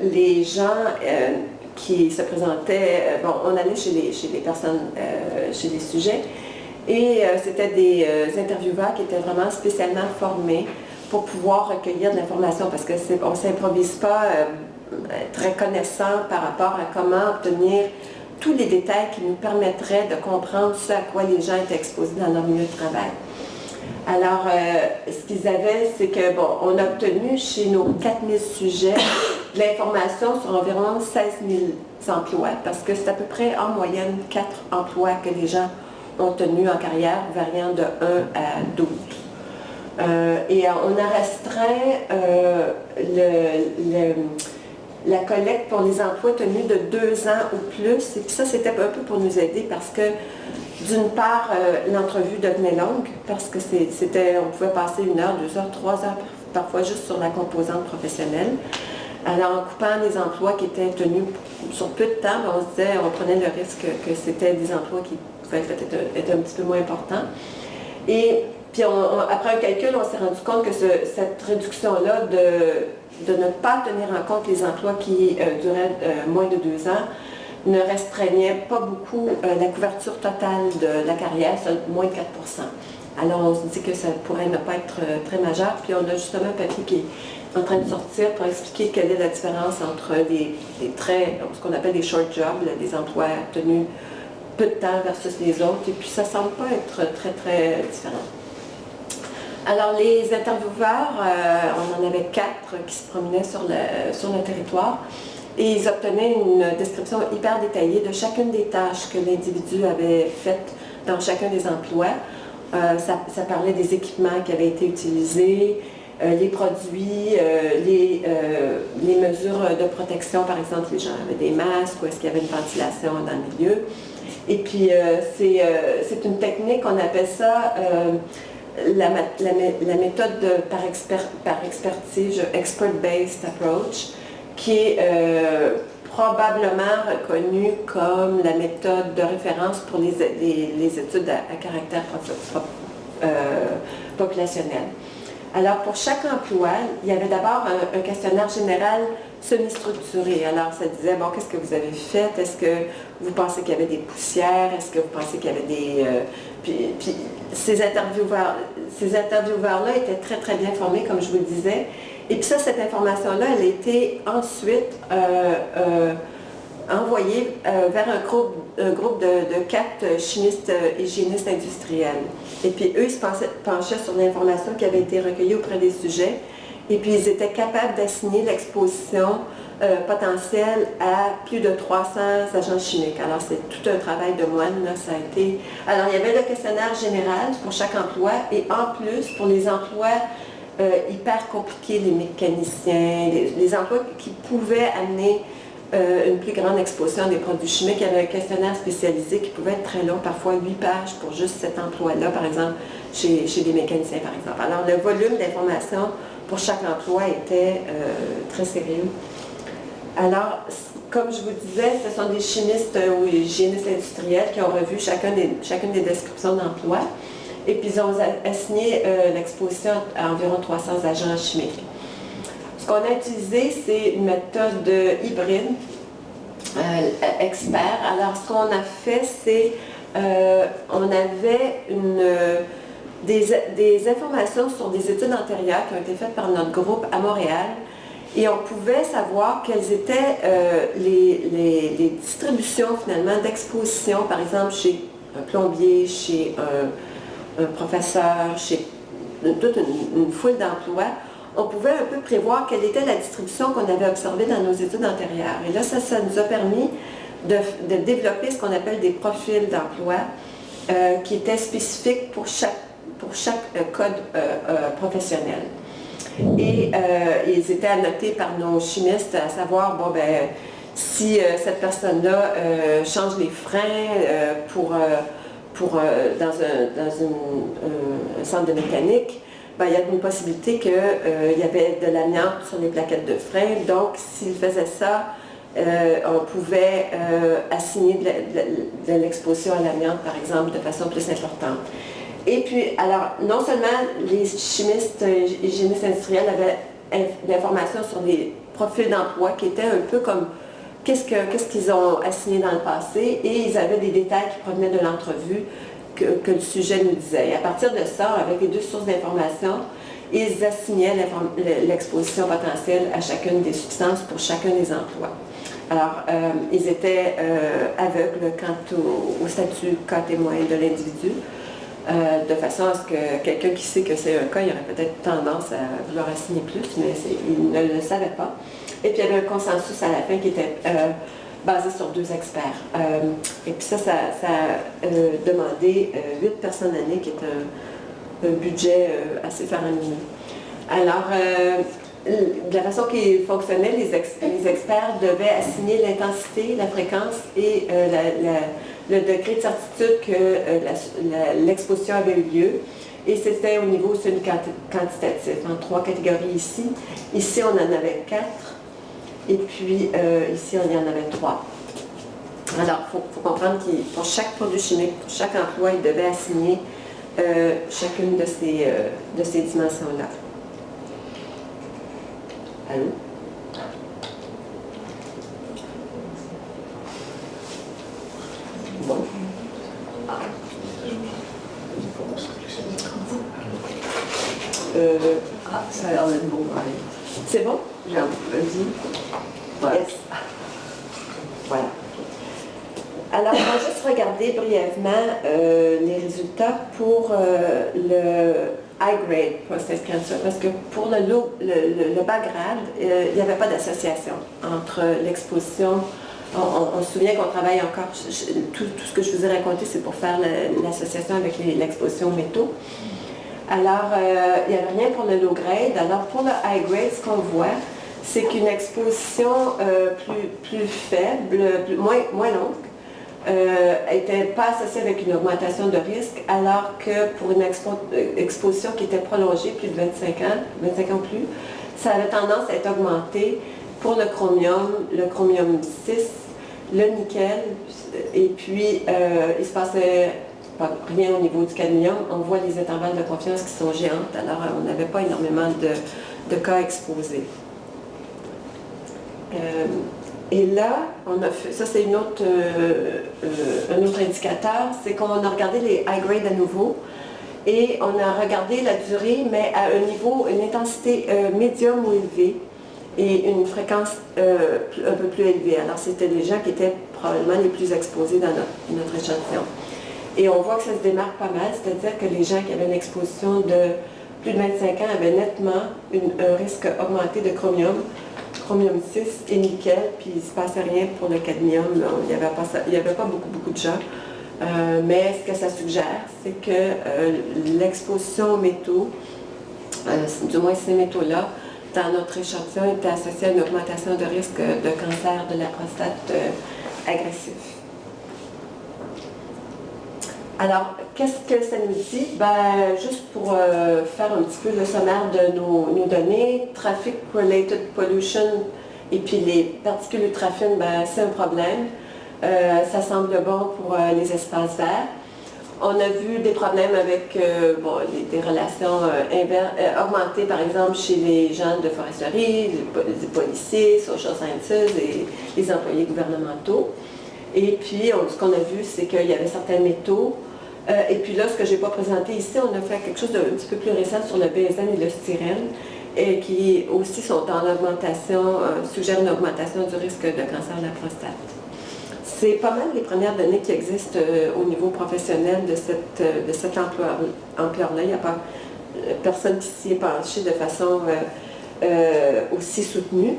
Les gens qui se présentaient, on allait chez les personnes, chez les sujets, et c'était des intervieweurs qui étaient vraiment spécialement formés pour pouvoir recueillir de l'information, parce qu'on ne s'improvise pas très connaissant par rapport à comment obtenir tous les détails qui nous permettraient de comprendre ce à quoi les gens étaient exposés dans leur milieu de travail. Alors, ce qu'ils avaient, c'est que, bon, on a obtenu chez nos 4000 sujets de l'information sur environ 16 000 emplois, parce que c'est à peu près en moyenne 4 emplois que les gens ont tenus en carrière, variant de 1 à 12. Et on a restreint la collecte pour les emplois tenus de 2 ans ou plus. Et puis ça, c'était un peu pour nous aider parce que, d'une part, l'entrevue devenait longue parce que on pouvait passer 1 heure, 2 heures, 3 heures, parfois juste sur la composante professionnelle. Alors, en coupant des emplois qui étaient tenus sur peu de temps, on prenait le risque que c'était des emplois qui pouvaient être un petit peu moins importants. Et puis, après un calcul, on s'est rendu compte que cette réduction-là de ne pas tenir en compte les emplois qui duraient moins de 2 ans ne restreignait pas beaucoup la couverture totale de la carrière, c'est moins de 4 %. Alors, on se dit que ça pourrait ne pas être très majeur. Puis, on a justement un papier qui est en train de sortir pour expliquer quelle est la différence entre ce qu'on appelle des short jobs, là, des emplois tenus peu de temps versus les autres. Et puis, ça ne semble pas être très, très différent. Alors, les intervieweurs, on en avait 4 qui se promenaient sur le territoire et ils obtenaient une description hyper détaillée de chacune des tâches que l'individu avait faites dans chacun des emplois. Ça parlait des équipements qui avaient été utilisés, les produits, les mesures de protection, par exemple, les gens avaient des masques ou est-ce qu'il y avait une ventilation dans le milieu. Et puis, c'est une technique, on appelle ça la méthode par expertise, expert-based approach, qui est probablement reconnue comme la méthode de référence pour les études à caractère populationnel. Alors, pour chaque emploi, il y avait d'abord un questionnaire général semi-structuré. Alors, ça disait, bon, qu'est-ce que vous avez fait? Est-ce que vous pensez qu'il y avait des poussières? Est-ce que vous pensez qu'il y avait des... Puis ces intervieweurs-là étaient très, très bien formés, comme je vous le disais. Et puis ça, cette information-là, elle a été ensuite envoyée vers un groupe de 4 chimistes hygiénistes industriels. Et puis eux, ils se penchaient sur l'information qui avait été recueillie auprès des sujets. Et puis ils étaient capables d'assigner l'exposition potentielle à plus de 300 agents chimiques. Alors c'est tout un travail de moine, là, ça a été... Alors il y avait le questionnaire général pour chaque emploi et en plus, pour les emplois hyper compliqués, les mécaniciens, les emplois qui pouvaient amener une plus grande exposition des produits chimiques. Il y avait un questionnaire spécialisé qui pouvait être très long, parfois 8 pages pour juste cet emploi-là, par exemple, chez des mécaniciens, par exemple. Alors, le volume d'informations pour chaque emploi était très sérieux. Alors, comme je vous disais, ce sont des chimistes ou hygiénistes industriels qui ont revu chacune des descriptions d'emploi et puis ils ont assigné l'exposition à environ 300 agents chimiques. Ce qu'on a utilisé, c'est une méthode hybride, expert. Alors, ce qu'on a fait, c'est on avait des informations sur des études antérieures qui ont été faites par notre groupe à Montréal et on pouvait savoir quelles étaient les distributions finalement d'exposition, par exemple chez un plombier, chez un professeur, chez toute une foule d'emplois. On pouvait un peu prévoir quelle était la distribution qu'on avait observée dans nos études antérieures. Et là, ça nous a permis de développer ce qu'on appelle des profils d'emploi qui étaient spécifiques pour chaque code professionnel. Et ils étaient annotés par nos chimistes à savoir, bon, ben, si cette personne-là change les freins dans un centre de mécanique, ben, il y a une possibilité qu'il y avait de l'amiante sur les plaquettes de frein. Donc, s'il faisait ça, on pouvait assigner de l'exposition à l'amiante, par exemple, de façon plus importante. Et puis, alors, non seulement les chimistes hygiénistes industriels avaient l'information sur des profils d'emploi qui étaient un peu comme qu'est-ce qu'ils ont assigné dans le passé, et ils avaient des détails qui provenaient de l'entrevue que le sujet nous disait. Et à partir de ça, avec les 2 sources d'information, Ils assignaient l'exposition potentielle à chacune des substances pour chacun des emplois. Alors, ils étaient aveugles quant au statut cas témoin de l'individu, de façon à ce que quelqu'un qui sait que c'est un cas, il aurait peut-être tendance à vouloir assigner plus, mais il ne le savait pas. Et puis, il y avait un consensus à la fin qui était basé sur 2 experts. Et puis ça demandé 8 personnes l'année, qui est un budget assez faramineux. Alors, de la façon qu'il fonctionnait, les experts devaient assigner l'intensité, la fréquence et le degré de certitude que l'exposition avait eu lieu. Et c'était au niveau semi-quantitatif, en 3 catégories ici. Ici, on en avait 4. Et puis, ici, on y en avait 3. Alors, il faut comprendre que pour chaque produit chimique, pour chaque emploi, il devait assigner chacune de ces dimensions-là. Allô? Bon. Ça a l'air d'être bon, Marie. C'est bon? Vas-y. Voilà. Yes. Voilà. Alors, on va juste regarder brièvement les résultats pour le high grade prostate cancer, parce que pour le bas grade, il n'y avait pas d'association entre l'exposition. On se souvient qu'on travaille encore, tout ce que je vous ai raconté, c'est pour faire l'association avec l'exposition aux métaux. Alors, il n'y avait rien pour le low grade. Alors, pour le high grade, ce qu'on voit, c'est qu'une exposition plus faible, moins longue, n'était pas associée avec une augmentation de risque, alors que pour une exposition qui était prolongée, plus de 25 ans plus, ça avait tendance à être augmenté pour le chromium 6, le nickel, et puis il se passait rien au niveau du cadmium. On voit les intervalles de confiance qui sont géantes, alors on n'avait pas énormément de cas exposés. Et là, on a fait, ça c'est un autre indicateur, c'est qu'on a regardé les high grade à nouveau et on a regardé la durée, mais à un niveau, une intensité médium ou élevée et une fréquence un peu plus élevée. Alors c'était des gens qui étaient probablement les plus exposés dans notre échantillon. Et on voit que ça se démarque pas mal, c'est-à-dire que les gens qui avaient une exposition de plus de 25 ans avaient nettement un risque augmenté de chromium 6 et nickel, puis il ne se passait rien pour le cadmium. Il n'y avait pas beaucoup de gens. Mais ce que ça suggère, c'est que l'exposition aux métaux, du moins ces métaux-là, dans notre échantillon, était associée à une augmentation de risque de cancer de la prostate agressif. Alors, qu'est-ce que ça nous dit? Ben, juste pour faire un petit peu le sommaire de nos données, Traffic Related Pollution et puis les particules ultrafines, ben, c'est un problème. Ça semble bon pour les espaces verts. On a vu des problèmes avec des relations augmentées, par exemple, chez les gens de foresterie, les policiers, social sciences et les employés gouvernementaux. Et puis, ce qu'on a vu, c'est qu'il y avait certains métaux. Et puis là, ce que je n'ai pas présenté ici, on a fait quelque chose d'un petit peu plus récent sur le benzène et le styrène, et qui aussi sont en augmentation, suggèrent une augmentation du risque de cancer de la prostate. C'est pas mal les premières données qui existent au niveau professionnel de cette ampleur-là. Il n'y a pas personne qui s'y est penché de façon aussi soutenue.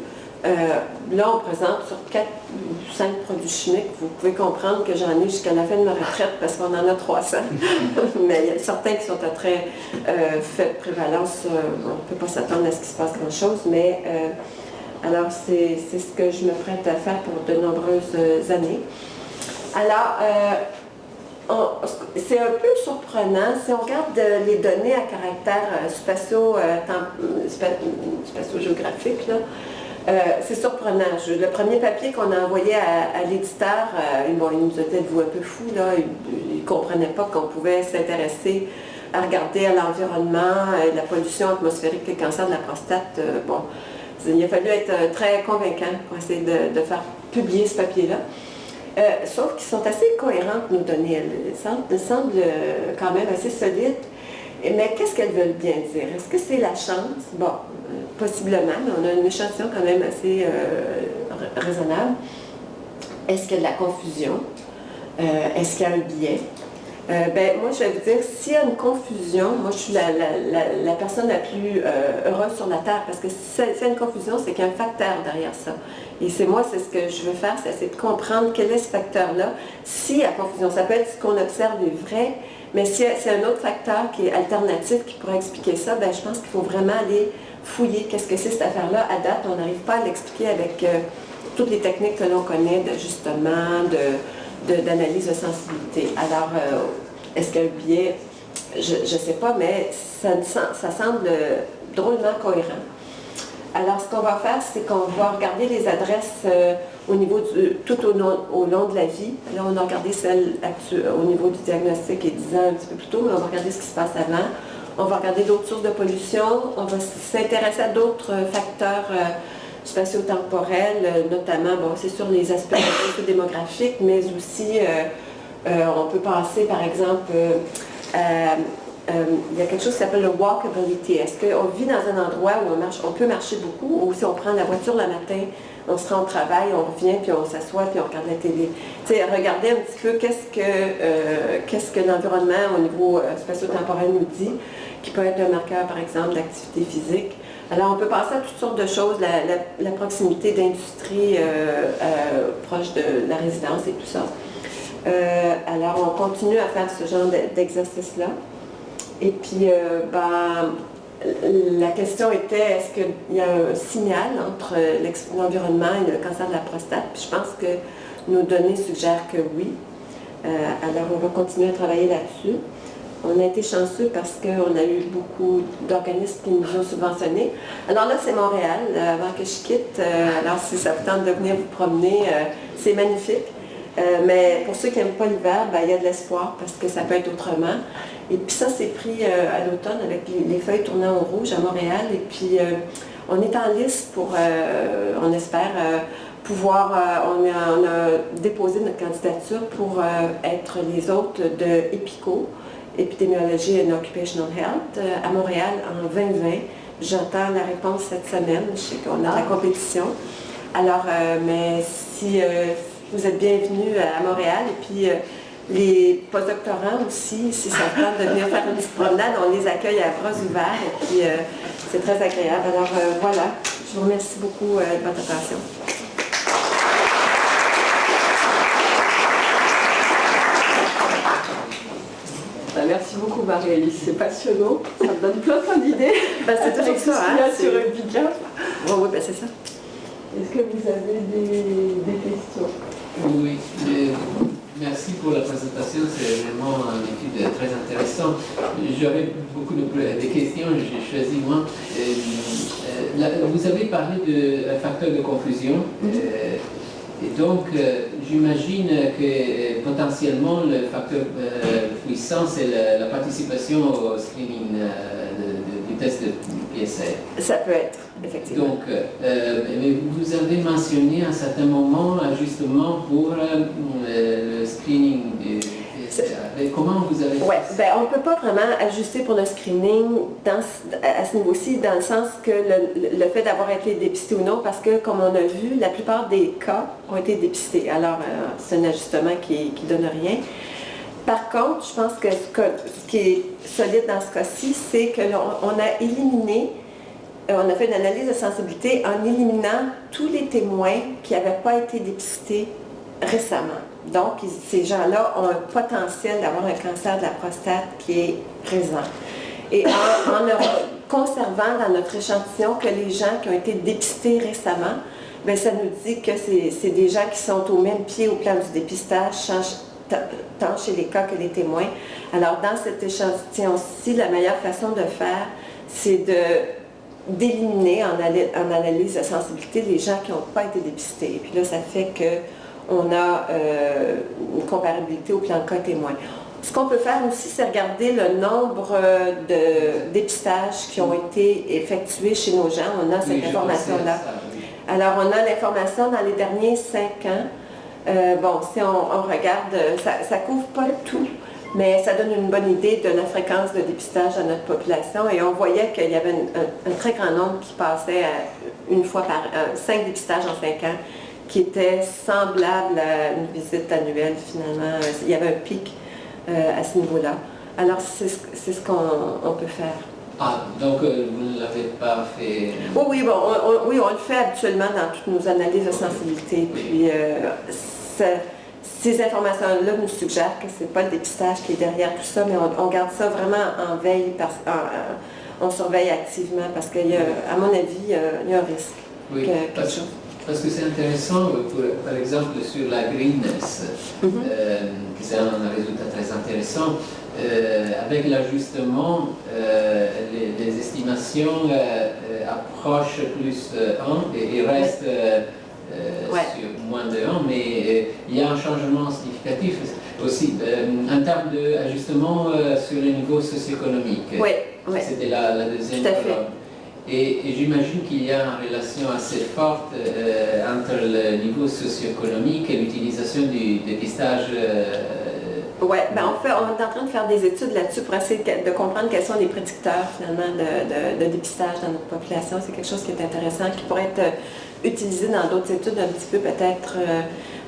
Là, on présente sur 4 ou 5 produits chimiques. Vous pouvez comprendre que j'en ai jusqu'à la fin de ma retraite parce qu'on en a 300. Mais il y a certains qui sont à très faible prévalence. On ne peut pas s'attendre à ce qu'il se passe grand-chose. Mais alors, c'est ce que je me prête à faire pour de nombreuses années. Alors, c'est un peu surprenant. Si on regarde les données à caractère spatio-géographique, c'est surprenant. Le premier papier qu'on a envoyé à l'éditeur, il nous a peut-être vu un peu fou, là. Il ne comprenait pas qu'on pouvait s'intéresser à regarder à l'environnement, la pollution atmosphérique et le cancer de la prostate. Il a fallu être très convaincant pour essayer de faire publier ce papier-là. Sauf qu'ils sont assez cohérentes, nos données. Elles semblent quand même assez solides. Mais qu'est-ce qu'elles veulent bien dire? Est-ce que c'est la chance? Bon, possiblement, mais on a une échantillon quand même assez raisonnable. Est-ce qu'il y a de la confusion? Est-ce qu'il y a un biais? Moi, je vais vous dire, s'il y a une confusion, moi, je suis la personne la plus heureuse sur la Terre, parce que s'il y a une confusion, c'est qu'il y a un facteur derrière ça. Et c'est ce que je veux faire, c'est essayer de comprendre quel est ce facteur-là. S'il y a confusion, ça peut être ce qu'on observe est vrai, mais s'il y a un autre facteur qui est alternatif, qui pourrait expliquer ça, je pense qu'il faut vraiment aller fouiller qu'est-ce que c'est cette affaire-là. À date, on n'arrive pas à l'expliquer avec toutes les techniques que l'on connaît d'ajustement, d'analyse de sensibilité. Alors, est-ce qu'il y a un biais? Je ne sais pas, mais ça semble drôlement cohérent. Alors, ce qu'on va faire, c'est qu'on va regarder les adresses tout au long de la vie. Là, on a regardé celle au niveau du diagnostic et 10 ans un petit peu plus tôt, mais on va regarder ce qui se passe avant. On va regarder d'autres sources de pollution. On va s'intéresser à d'autres facteurs spatio-temporels, notamment, c'est sur les aspects démographiques, mais aussi, on peut penser, par exemple, il y a quelque chose qui s'appelle le walkability. Est-ce qu'on vit dans un endroit où on peut marcher beaucoup, ou si on prend la voiture le matin, on se rend au travail, on revient, puis on s'assoit, puis on regarde la télé. Regardez un petit peu qu'est-ce que l'environnement au niveau spatio-temporel nous dit, qui peut être un marqueur, par exemple, d'activité physique. Alors, on peut penser à toutes sortes de choses, la proximité d'industrie proche de la résidence et tout ça. Alors, on continue à faire ce genre d'exercice-là. Et puis, la question était, est-ce qu'il y a un signal entre l'environnement et le cancer de la prostate? Puis je pense que nos données suggèrent que oui. Alors, on va continuer à travailler là-dessus. On a été chanceux parce qu'on a eu beaucoup d'organismes qui nous ont subventionnés. Alors là, c'est Montréal, avant que je quitte. Alors, si ça vous tente de venir vous promener, c'est magnifique. Mais pour ceux qui n'aiment pas l'hiver, il y a de l'espoir parce que ça peut être autrement. Et puis ça, c'est pris à l'automne avec les feuilles tournant au rouge à Montréal. Et puis, on est en liste pour, on espère, pouvoir, on a déposé notre candidature pour être les hôtes de EPICO, Epidemiology and Occupational Health, à Montréal en 2020. J'attends la réponse cette semaine. Je sais qu'on a la compétition. Alors, mais si vous êtes bienvenus à Montréal, et puis les postdoctorants aussi, si ça tente de venir faire une petite promenade, on les accueille à bras ouverts, et puis c'est très agréable. Alors voilà, je vous remercie beaucoup de votre attention. Merci beaucoup Marie-Alice, c'est passionnant, ça me donne plein d'idées. C'est toujours ça, sur Epicap. Oui, c'est ça. Est-ce que vous avez des questions? Oui, merci pour la présentation, c'est vraiment une étude très intéressante. J'avais beaucoup de questions, j'ai choisi moi. Vous avez parlé de facteur de confusion. Et donc, j'imagine que potentiellement le facteur puissant, c'est la participation au screening du test de PSA. Ça peut être, effectivement. Donc, vous avez mentionné à un certain moment justement pour le screening du PSA. Comment vous avez fait ça? On ne peut pas vraiment ajuster pour le screening à ce niveau-ci, dans le sens que le fait d'avoir été dépisté ou non, parce que, comme on a vu, la plupart des cas ont été dépistés. Alors, c'est un ajustement qui ne donne rien. Par contre, je pense que ce qui est solide dans ce cas-ci, c'est qu'on a éliminé, on a fait une analyse de sensibilité en éliminant tous les témoins qui n'avaient pas été dépistés récemment. Donc, ces gens-là ont un potentiel d'avoir un cancer de la prostate qui est présent. Et en conservant dans notre échantillon que les gens qui ont été dépistés récemment, ça nous dit que c'est des gens qui sont au même pied au plan du dépistage, tant chez les cas que les témoins. Alors, dans cet échantillon-ci, la meilleure façon de faire, c'est d'éliminer en analyse de sensibilité les gens qui n'ont pas été dépistés. Et puis là, ça fait qu'on a une comparabilité au plan cas témoin. Ce qu'on peut faire aussi, c'est regarder le nombre de dépistages qui ont été effectués chez nos gens. On a cette information-là. Alors, on a l'information dans les derniers 5 ans. Si on regarde, ça ne couvre pas tout, Mais ça donne une bonne idée de la fréquence de dépistage à notre population et on voyait qu'il y avait un très grand nombre qui passaient une fois par 5 dépistages en 5 ans, qui était semblable à une visite annuelle finalement. Il y avait un pic à ce niveau-là. Alors c'est ce qu'on peut faire. Ah, donc vous ne l'avez pas fait? Oui, bon, on le fait habituellement dans toutes nos analyses de sensibilité. Puis ces informations-là nous suggèrent que ce n'est pas le dépistage qui est derrière tout ça, mais on garde ça vraiment en veille, on surveille activement parce qu'à mon avis, il y a un risque. Oui, parce que c'est intéressant, par exemple, sur la greenness, c'est un résultat très intéressant. Avec l'ajustement, les estimations approchent plus 1 et il reste sur moins de 1, mais il y a un changement significatif aussi en termes d'ajustement sur le niveau socio-économique. Oui. C'était la deuxième colonne. Et j'imagine qu'il y a une relation assez forte entre le niveau socio-économique et l'utilisation du dépistage. Oui, on est en train de faire des études là-dessus pour essayer de comprendre quels sont les prédicteurs finalement de dépistage dans notre population. C'est quelque chose qui est intéressant, qui pourrait être utilisé dans d'autres études un petit peu peut-être.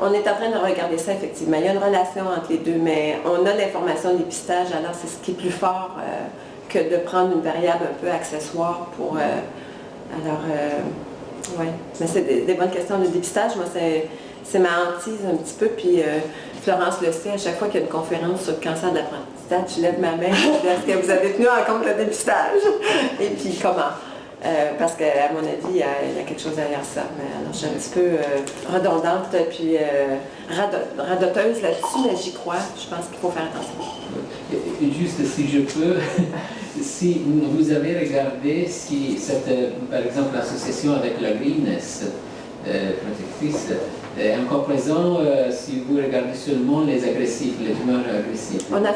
On est en train de regarder ça effectivement. Il y a une relation entre les deux, mais on a l'information de dépistage, alors c'est ce qui est plus fort que de prendre une variable un peu accessoire pour... oui, mais c'est des bonnes questions de dépistage. Moi, c'est ma hantise un petit peu, puis Florence le sait, à chaque fois qu'il y a une conférence sur le cancer de l'apprentissage, je lève ma main, je dis, est-ce que vous avez tenu en compte le dépistage? Et puis comment? Parce qu'à mon avis, il y a quelque chose derrière ça. Mais alors, je suis un petit peu redondante, puis radoteuse là-dessus, mais j'y crois. Je pense qu'il faut faire attention. Et juste si je peux, si vous avez regardé si par exemple, l'association avec la greenness protectrice est encore présent si vous regardez seulement les agressifs, les tumeurs agressives. On a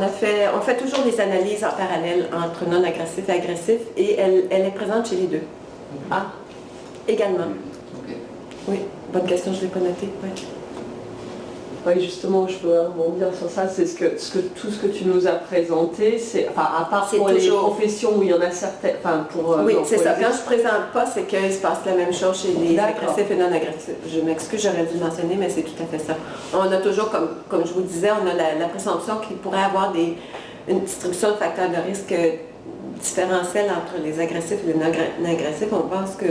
fait on fait toujours des analyses en parallèle entre non-agressifs et agressifs et elle est présente chez les deux. Ah, également. Okay. Oui, bonne question, je ne l'ai pas noté. Ouais. Oui, justement, je peux rebondir sur ça. C'est tout ce que tu nous as présenté, c'est, enfin, à part pour les professions où il y en a certaines, enfin, pour... Oui, c'est ça. Quand je ne présente pas, c'est qu'il se passe la même chose chez les agressifs et non-agressifs. Je m'excuse, j'aurais dû le mentionner, mais c'est tout à fait ça. On a toujours, comme je vous disais, on a la présomption qu'il pourrait avoir une distribution de facteurs de risque différentielle entre les agressifs et les non-agressifs. On pense qu'il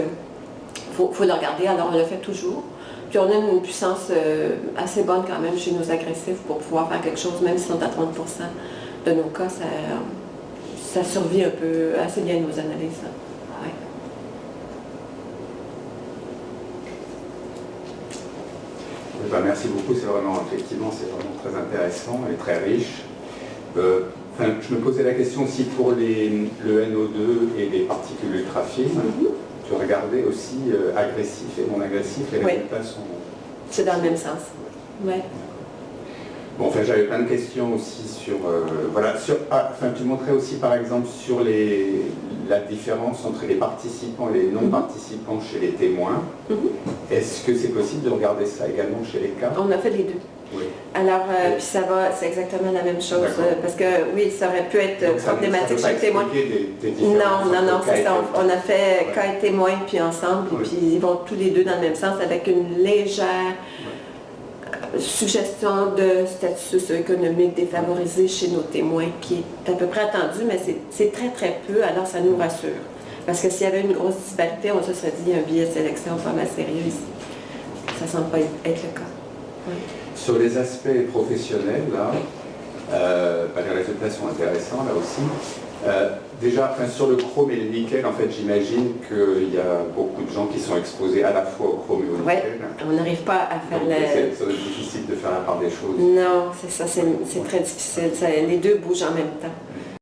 faut le regarder, alors on le fait toujours. Puis on a une puissance assez bonne quand même chez nos agressifs pour pouvoir faire quelque chose, même si on est à 30% de nos cas, ça survit un peu assez bien nos analyses. Ouais. Merci beaucoup, c'est vraiment très intéressant et très riche. Je me posais la question aussi pour le NO2 et les particules ultrafines. Tu regardais aussi agressif et non agressif, les résultats sont... C'est dans le même sens. Ouais. Bon, enfin, j'avais plein de questions aussi sur... tu montrais aussi par exemple sur la différence entre les participants et les non-participants chez les témoins. Est-ce que c'est possible de regarder ça également chez les cas? On a fait les deux. Oui. Alors, puis ça va, c'est exactement la même chose, parce que oui, ça aurait pu être problématique chez le témoin. Non, c'est ça. On a fait cas et témoin, puis ensemble, et puis ils vont tous les deux dans le même sens, avec une légère suggestion de statut socio-économique défavorisé chez nos témoins, qui est à peu près attendu, mais c'est très très peu, alors ça nous rassure. Parce que s'il y avait une grosse disparité, on se serait dit, il y a un biais de sélection pas mal sérieux ici. Ça ne semble pas être le cas. Oui. Sur les aspects professionnels, là, les résultats sont intéressants là aussi. Déjà, sur le chrome et le nickel, en fait, j'imagine qu'il y a beaucoup de gens qui sont exposés à la fois au chrome et au nickel. Oui, on n'arrive pas à faire ça va être difficile de faire la part des choses. Non, c'est ça, c'est très difficile. Les deux bougent en même temps.